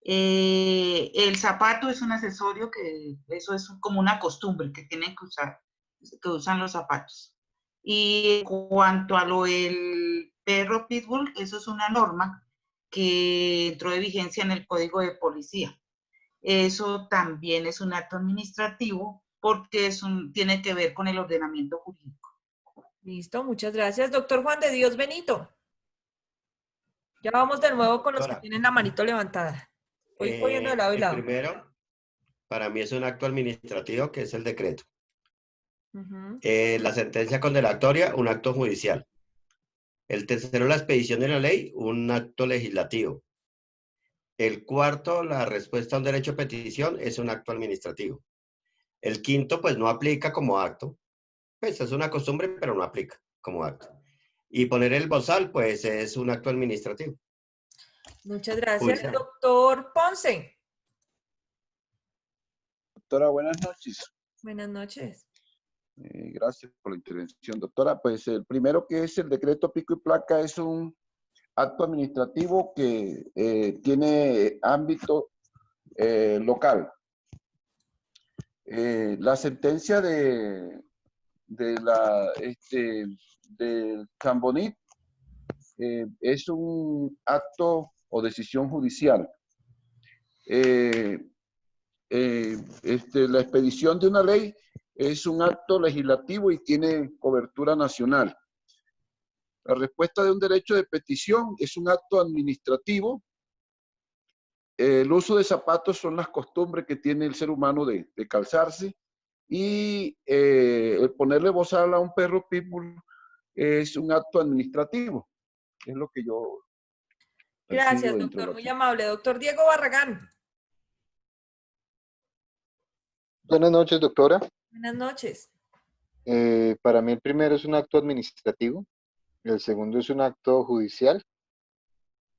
El zapato es un accesorio que eso es como una costumbre que tienen que usar, que usan los zapatos. Y en cuanto a lo del perro pitbull, eso es una norma que entró de vigencia en el Código de Policía. Eso también es un acto administrativo porque tiene que ver con el ordenamiento jurídico. Listo, muchas gracias. Doctor Juan de Dios Benito. Ya vamos de nuevo con los que Doctora. tienen la manito levantada. Voy cogiendo de lado y El lado. primero, para mí es un acto administrativo, que es el decreto. Ujú. La sentencia condenatoria, un acto judicial. El tercero, la expedición de la ley, un acto legislativo. El cuarto, la respuesta a un derecho de petición, es un acto administrativo. El quinto, pues no aplica como acto. Pues es una costumbre, pero no aplica como acto. Y poner el bozal, pues es un acto administrativo. Muchas gracias. Judicial. Doctor Ponce. Doctora, buenas noches. Buenas noches. Gracias por la intervención, doctora. Pues el primero, que es el decreto pico y placa, es un acto administrativo que tiene ámbito local. La sentencia del Cambonit es un acto o decisión judicial. La expedición de una ley es un acto legislativo y tiene cobertura nacional. La respuesta de un derecho de petición es un acto administrativo. El uso de zapatos son las costumbres que tiene el ser humano de calzarse. Y el ponerle bozal a un perro pitbull es un acto administrativo. Es lo que yo Gracias, percibo dentro de doctor. la- Muy amable. Doctor Diego Barragán. Buenas noches, doctora. Buenas noches. Para mí el primero es un acto administrativo, el segundo es un acto judicial,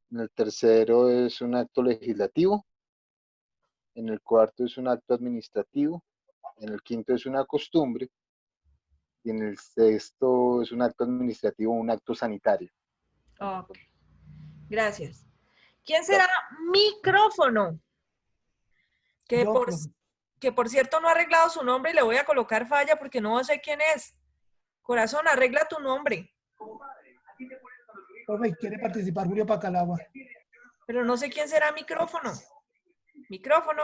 el tercero es un acto legislativo, en el cuarto es un acto administrativo, en el quinto es una costumbre y en el sexto es un acto administrativo, un acto sanitario. Ok. Gracias. ¿Quién será micrófono? Que Yo, por, profe. que por cierto no ha arreglado su nombre y le voy a colocar falla porque no sé quién es. Corazón, arregla tu nombre. Profe, quiere participar Julio Pacalagua. Pero no sé quién será micrófono. Micrófono.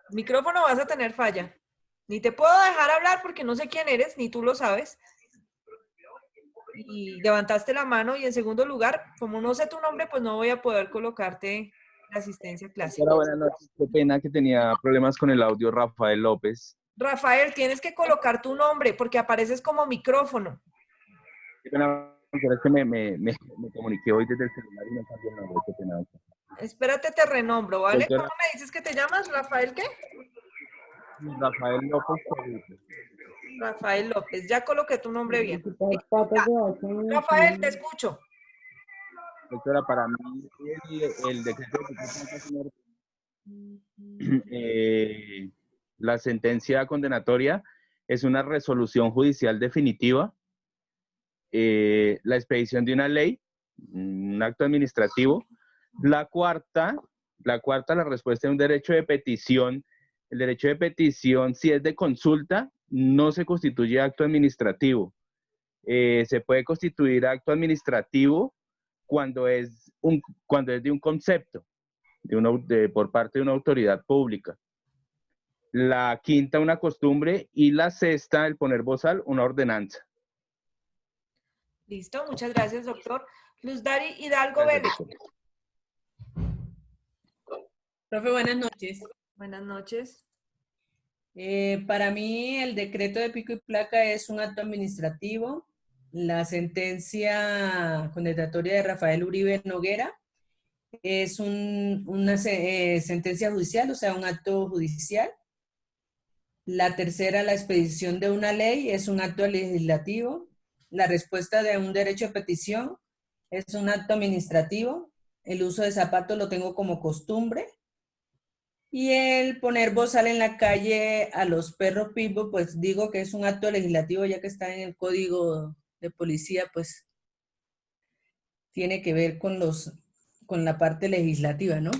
Micrófono, vas a tener falla. Ni te puedo dejar hablar porque no sé quién eres, ni tú lo sabes. Y levantaste la mano y en segundo lugar, como no sé tu nombre, pues no voy a poder colocarte la asistencia clásica. Hola, buenas noches. Qué pena que tenía problemas con el audio. Rafael López. Rafael, tienes que colocar tu nombre porque apareces como micrófono. Qué pena, pero es que me comuniqué hoy desde el celular y no sabía el nombre. Qué pena. Espérate, te renombro, ¿vale? Doctora. ¿Cómo me dices que te llamas? ¿Rafael qué? Rafael López. Rafael López. Ya coloqué tu nombre bien. Rafael, te escucho. Doctora, para mí el decreto de la sentencia condenatoria es una resolución judicial definitiva. La expedición de una ley, un acto administrativo. La cuarta, la respuesta de un derecho de petición. El derecho de petición, si es de consulta, no se constituye acto administrativo. Se puede constituir acto administrativo cuando es de un concepto, por parte de una autoridad pública. La quinta, una costumbre, y la sexta, el poner bozal, una ordenanza. Listo, muchas gracias, doctor. Luz Dari Hidalgo Vélez. Profe, buenas noches. Buenas noches. Para mí el decreto de pico y placa es un acto administrativo. La sentencia condenatoria de Rafael Uribe Noguera es una sentencia judicial, o sea, un acto judicial. La tercera, la expedición de una ley, es un acto legislativo. La respuesta de un derecho de petición es un acto administrativo. El uso de zapatos lo tengo como costumbre. Y el poner bozal en la calle a los perros pitbull, pues digo que es un acto legislativo, ya que está en el código de policía, pues tiene que ver con la parte legislativa, ¿no?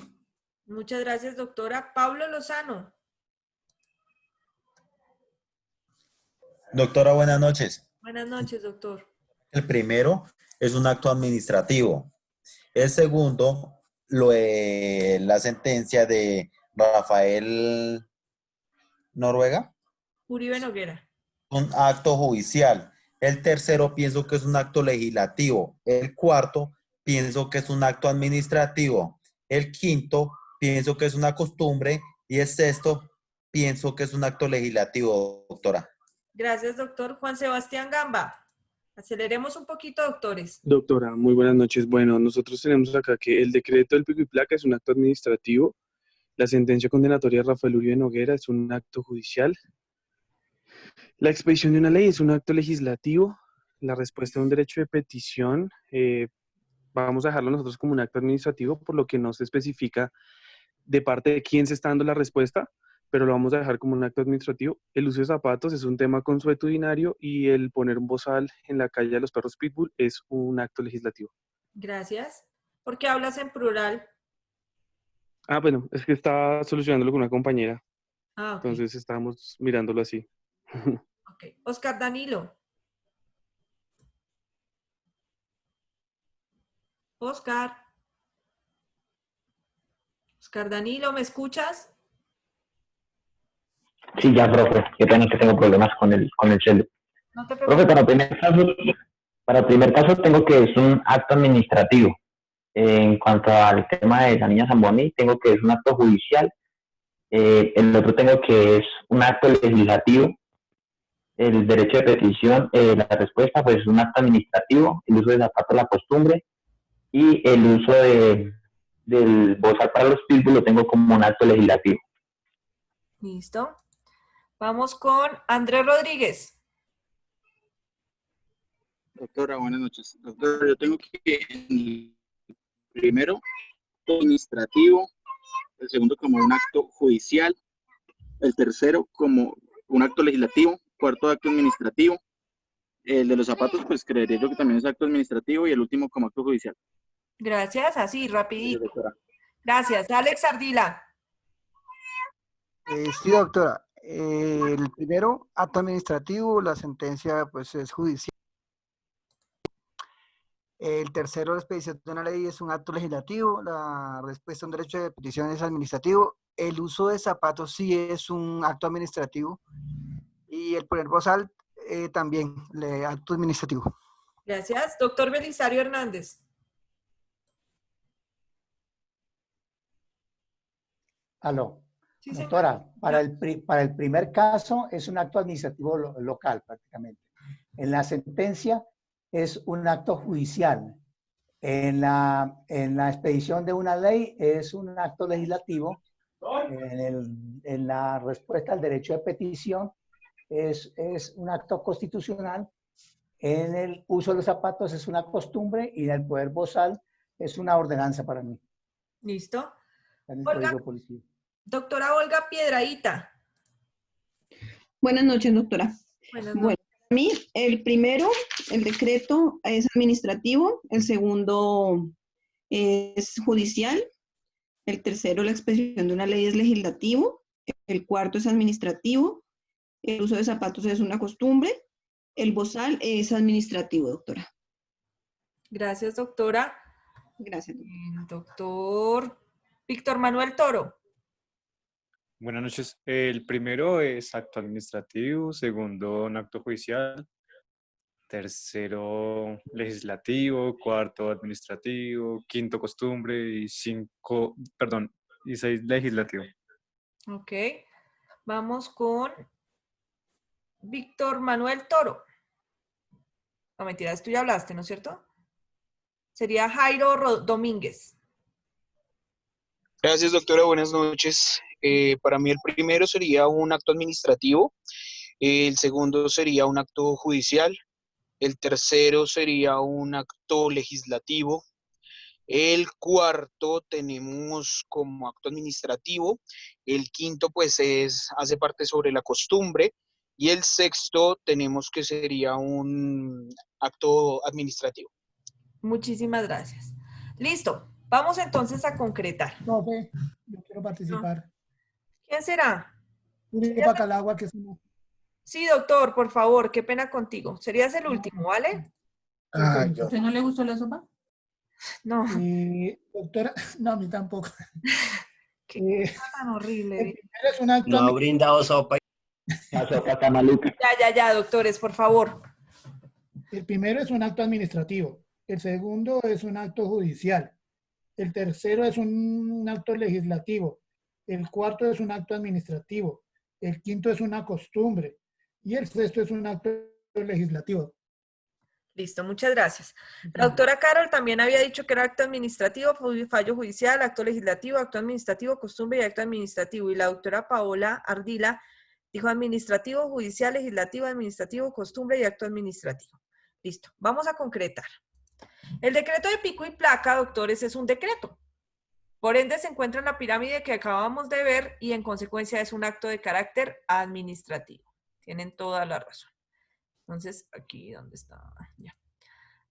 Muchas gracias, doctora. Pablo Lozano. Doctora, buenas noches. Buenas noches, doctor. El primero es un acto administrativo. El segundo, la sentencia de Rafael Noruega, Uribe Noguera. un acto judicial. El tercero pienso que es un acto legislativo. El cuarto pienso que es un acto administrativo. El quinto pienso que es una costumbre. Y el sexto pienso que es un acto legislativo, doctora. Gracias, doctor. Juan Sebastián Gamba. Aceleremos un poquito, doctores. Doctora, muy buenas noches. Bueno, nosotros tenemos acá que el decreto del pico y placa es un acto administrativo. La sentencia condenatoria de Rafael Uribe Noguera es un acto judicial. La expedición de una ley es un acto legislativo. La respuesta a un derecho de petición, vamos a dejarlo nosotros como un acto administrativo, por lo que no se especifica de parte de quién se está dando la respuesta, pero lo vamos a dejar como un acto administrativo. El uso de zapatos es un tema consuetudinario y el poner un bozal en la calle de los perros pitbull es un acto legislativo. Gracias. ¿Por qué hablas en plural? Ah, bueno, es que estaba solucionándolo con una compañera. Ah, ok. Entonces estábamos mirándolo así. Ok. Oscar Danilo. Oscar. Oscar Danilo, ¿me escuchas? Sí, ya, profe. Qué pena que tengo problemas con el celu. No te Profe, preocupes. para el primer caso tengo que es un acto administrativo. En cuanto al tema de la niña Zamboni, tengo que es un acto judicial. El otro tengo que es un acto legislativo. El derecho de petición, la respuesta, pues es un acto administrativo. El uso de zapatos, la costumbre. Y el uso del bozal para los pitbull lo tengo como un acto legislativo. Listo. Vamos con Andrés Rodríguez. Doctora, buenas noches. Doctora, yo tengo que el primero, acto administrativo, el segundo como un acto judicial, el tercero como un acto legislativo, cuarto acto administrativo, el de los zapatos, pues creería yo que también es acto administrativo y el último como acto judicial. Gracias, así, rapidito. Sí, doctora. Gracias. Alex Ardila. Sí, doctora. El primero, acto administrativo, la sentencia pues es judicial. El tercero, la expedición de una ley es un acto legislativo, la respuesta a un derecho de petición es administrativo, el uso de zapatos sí es un acto administrativo y el poner bozal también, acto administrativo. Gracias. Doctor Belisario Hernández. Aló. Sí, Doctora, para el primer caso es un acto administrativo local prácticamente. En la sentencia es un acto judicial. En la expedición de una ley es un acto legislativo. En la respuesta al derecho de petición es un acto constitucional. En el uso de los zapatos es una costumbre y en el poder bozal es una ordenanza para mí. Listo. En el Olga. Código Policial. Doctora Olga Piedrahíta. Buenas noches, doctora. Buenas Bueno, para mí, el primero, el decreto es administrativo, el segundo es judicial, el tercero, la expedición de una ley es legislativo, el cuarto es administrativo, el uso de zapatos es una costumbre, el bozal es administrativo, doctora. Gracias, doctora. Gracias. Doctor Víctor Manuel Toro. Buenas noches. El primero es acto administrativo, segundo un acto judicial, tercero legislativo, cuarto administrativo, quinto costumbre y seis legislativo. Ok. Vamos con Víctor Manuel Toro. No, mentiras, tú ya hablaste, ¿no es cierto? Sería Jairo Domínguez. Gracias, doctora. Buenas noches. Para mí el primero sería un acto administrativo, el segundo sería un acto judicial, El tercero sería un acto legislativo. El cuarto tenemos como acto administrativo. El quinto pues hace parte sobre la costumbre. Y el sexto tenemos que sería un acto administrativo. Muchísimas gracias. Listo. Vamos entonces a concretar. No, yo quiero participar. ¿Quién será? Uribe Pacalagua, que es uno. Sí, doctor, por favor, qué pena contigo. Serías el último, ¿vale? Ah, yo. ¿Usted no le gustó la sopa? No. Doctora, no, a mí tampoco. Qué tan horrible. El primero es un acto No ha brindado sopa. La sopa está maluca. Ya, doctores, por favor. El primero es un acto administrativo. El segundo es un acto judicial. El tercero es un acto legislativo. El cuarto es un acto administrativo. El quinto es una costumbre. Y el sexto es un acto legislativo. Listo, muchas gracias. La doctora Carol también había dicho que era acto administrativo, fallo judicial, acto legislativo, acto administrativo, costumbre y acto administrativo. Y la doctora Paola Ardila dijo administrativo, judicial, legislativo, administrativo, costumbre y acto administrativo. Listo, vamos a concretar. El decreto de pico y placa, doctores, es un decreto. Por ende, se encuentra en la pirámide que acabamos de ver y en consecuencia es un acto de carácter administrativo. Tienen toda la razón. Entonces, aquí, ¿dónde está? Ya.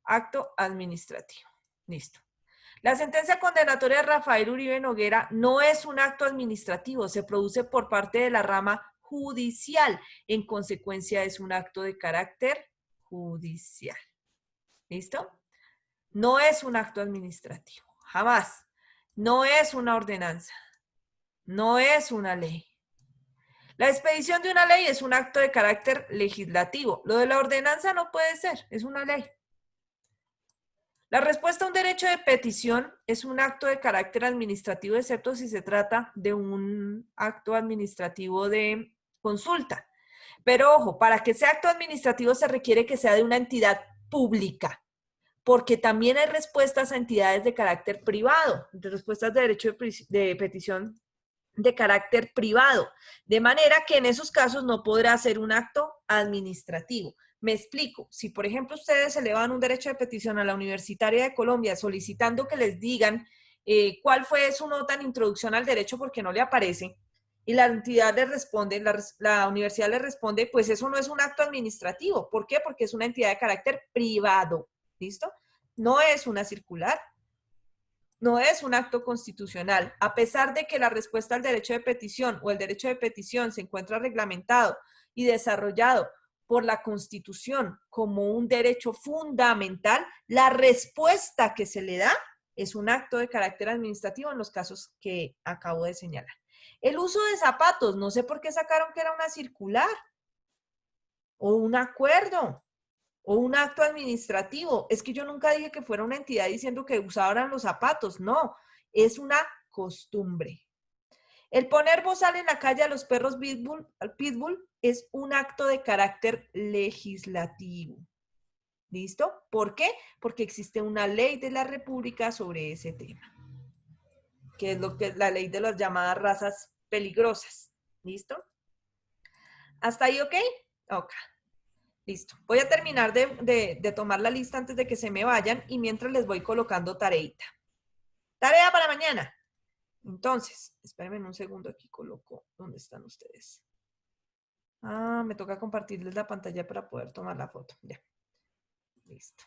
Acto administrativo. Listo. La sentencia condenatoria de Rafael Uribe Noguera no es un acto administrativo, se produce por parte de la rama judicial. En consecuencia, es un acto de carácter judicial. ¿Listo? No es un acto administrativo, jamás. No es una ordenanza. No es una ley. La expedición de una ley es un acto de carácter legislativo. Lo de la ordenanza no puede ser, es una ley. La respuesta a un derecho de petición es un acto de carácter administrativo, excepto si se trata de un acto administrativo de consulta. Pero ojo, para que sea acto administrativo se requiere que sea de una entidad pública, porque también hay respuestas a entidades de carácter privado, de respuestas de derecho de petición de carácter privado, de manera que en esos casos no podrá ser un acto administrativo. Me explico, si por ejemplo ustedes elevan un derecho de petición a la Universitaria de Colombia solicitando que les digan cuál fue su nota en introducción al derecho porque no le aparece, y la entidad le responde, la universidad le responde, pues eso no es un acto administrativo. ¿Por qué? Porque es una entidad de carácter privado, ¿listo? No es una circular. No es un acto constitucional, a pesar de que la respuesta al derecho de petición o el derecho de petición se encuentra reglamentado y desarrollado por la Constitución como un derecho fundamental, la respuesta que se le da es un acto de carácter administrativo en los casos que acabo de señalar. El uso de zapatos, no sé por qué sacaron que era una circular o un acuerdo o un acto administrativo. Es que yo nunca dije que fuera una entidad diciendo que usaran los zapatos. No, es una costumbre. El poner bozal en la calle a los perros pitbull es un acto de carácter legislativo. ¿Listo? ¿Por qué? Porque existe una ley de la República sobre ese tema, que es lo que es la ley de las llamadas razas peligrosas. ¿Listo? ¿Hasta ahí ok? Ok. Listo. Voy a terminar de tomar la lista antes de que se me vayan y mientras les voy colocando tareita. Tarea para mañana. Entonces, espérenme un segundo, aquí coloco. ¿Dónde están ustedes? Ah, me toca compartirles la pantalla para poder tomar la foto. Ya. Listo.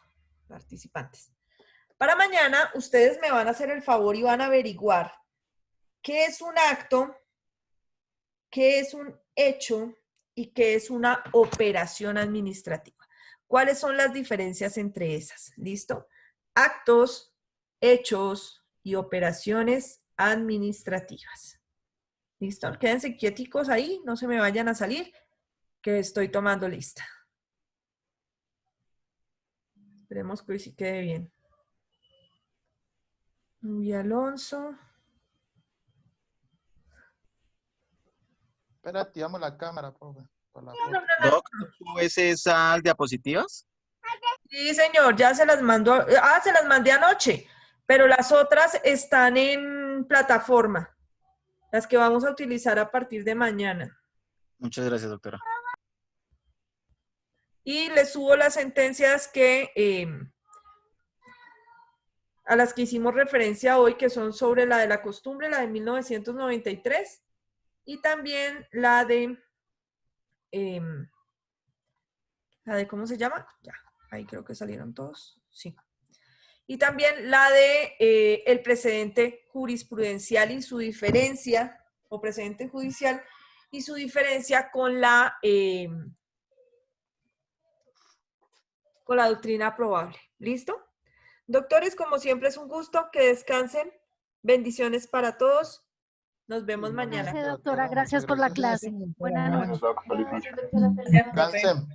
Participantes. Para mañana, ustedes me van a hacer el favor y van a averiguar qué es un acto, qué es un hecho y qué es una operación administrativa. ¿Cuáles son las diferencias entre esas? ¿Listo? Actos, hechos y operaciones administrativas. ¿Listo? Quédense quieticos ahí, no se me vayan a salir, que estoy tomando lista. Esperemos que hoy sí quede bien. Nubia Alonso. Espera, activamos la cámara, profe. Doc, ¿subes esas diapositivas? Sí, señor, ya se las mandó. Se las mandé anoche, pero las otras están en plataforma. Las que vamos a utilizar a partir de mañana. Muchas gracias, doctora. Y les subo las sentencias que, a las que hicimos referencia hoy, que son sobre la de la costumbre, la de 1993, y también la de, ¿cómo se llama? Ya, ahí creo que salieron todos, sí. Y también la de el precedente jurisprudencial y su diferencia, o precedente judicial, y su diferencia con la doctrina probable. ¿Listo? Doctores, como siempre es un gusto, que descansen. Bendiciones para todos. Nos vemos mañana. Doctora, gracias por la clase. Buenas noches. Feliz noche. Descansen.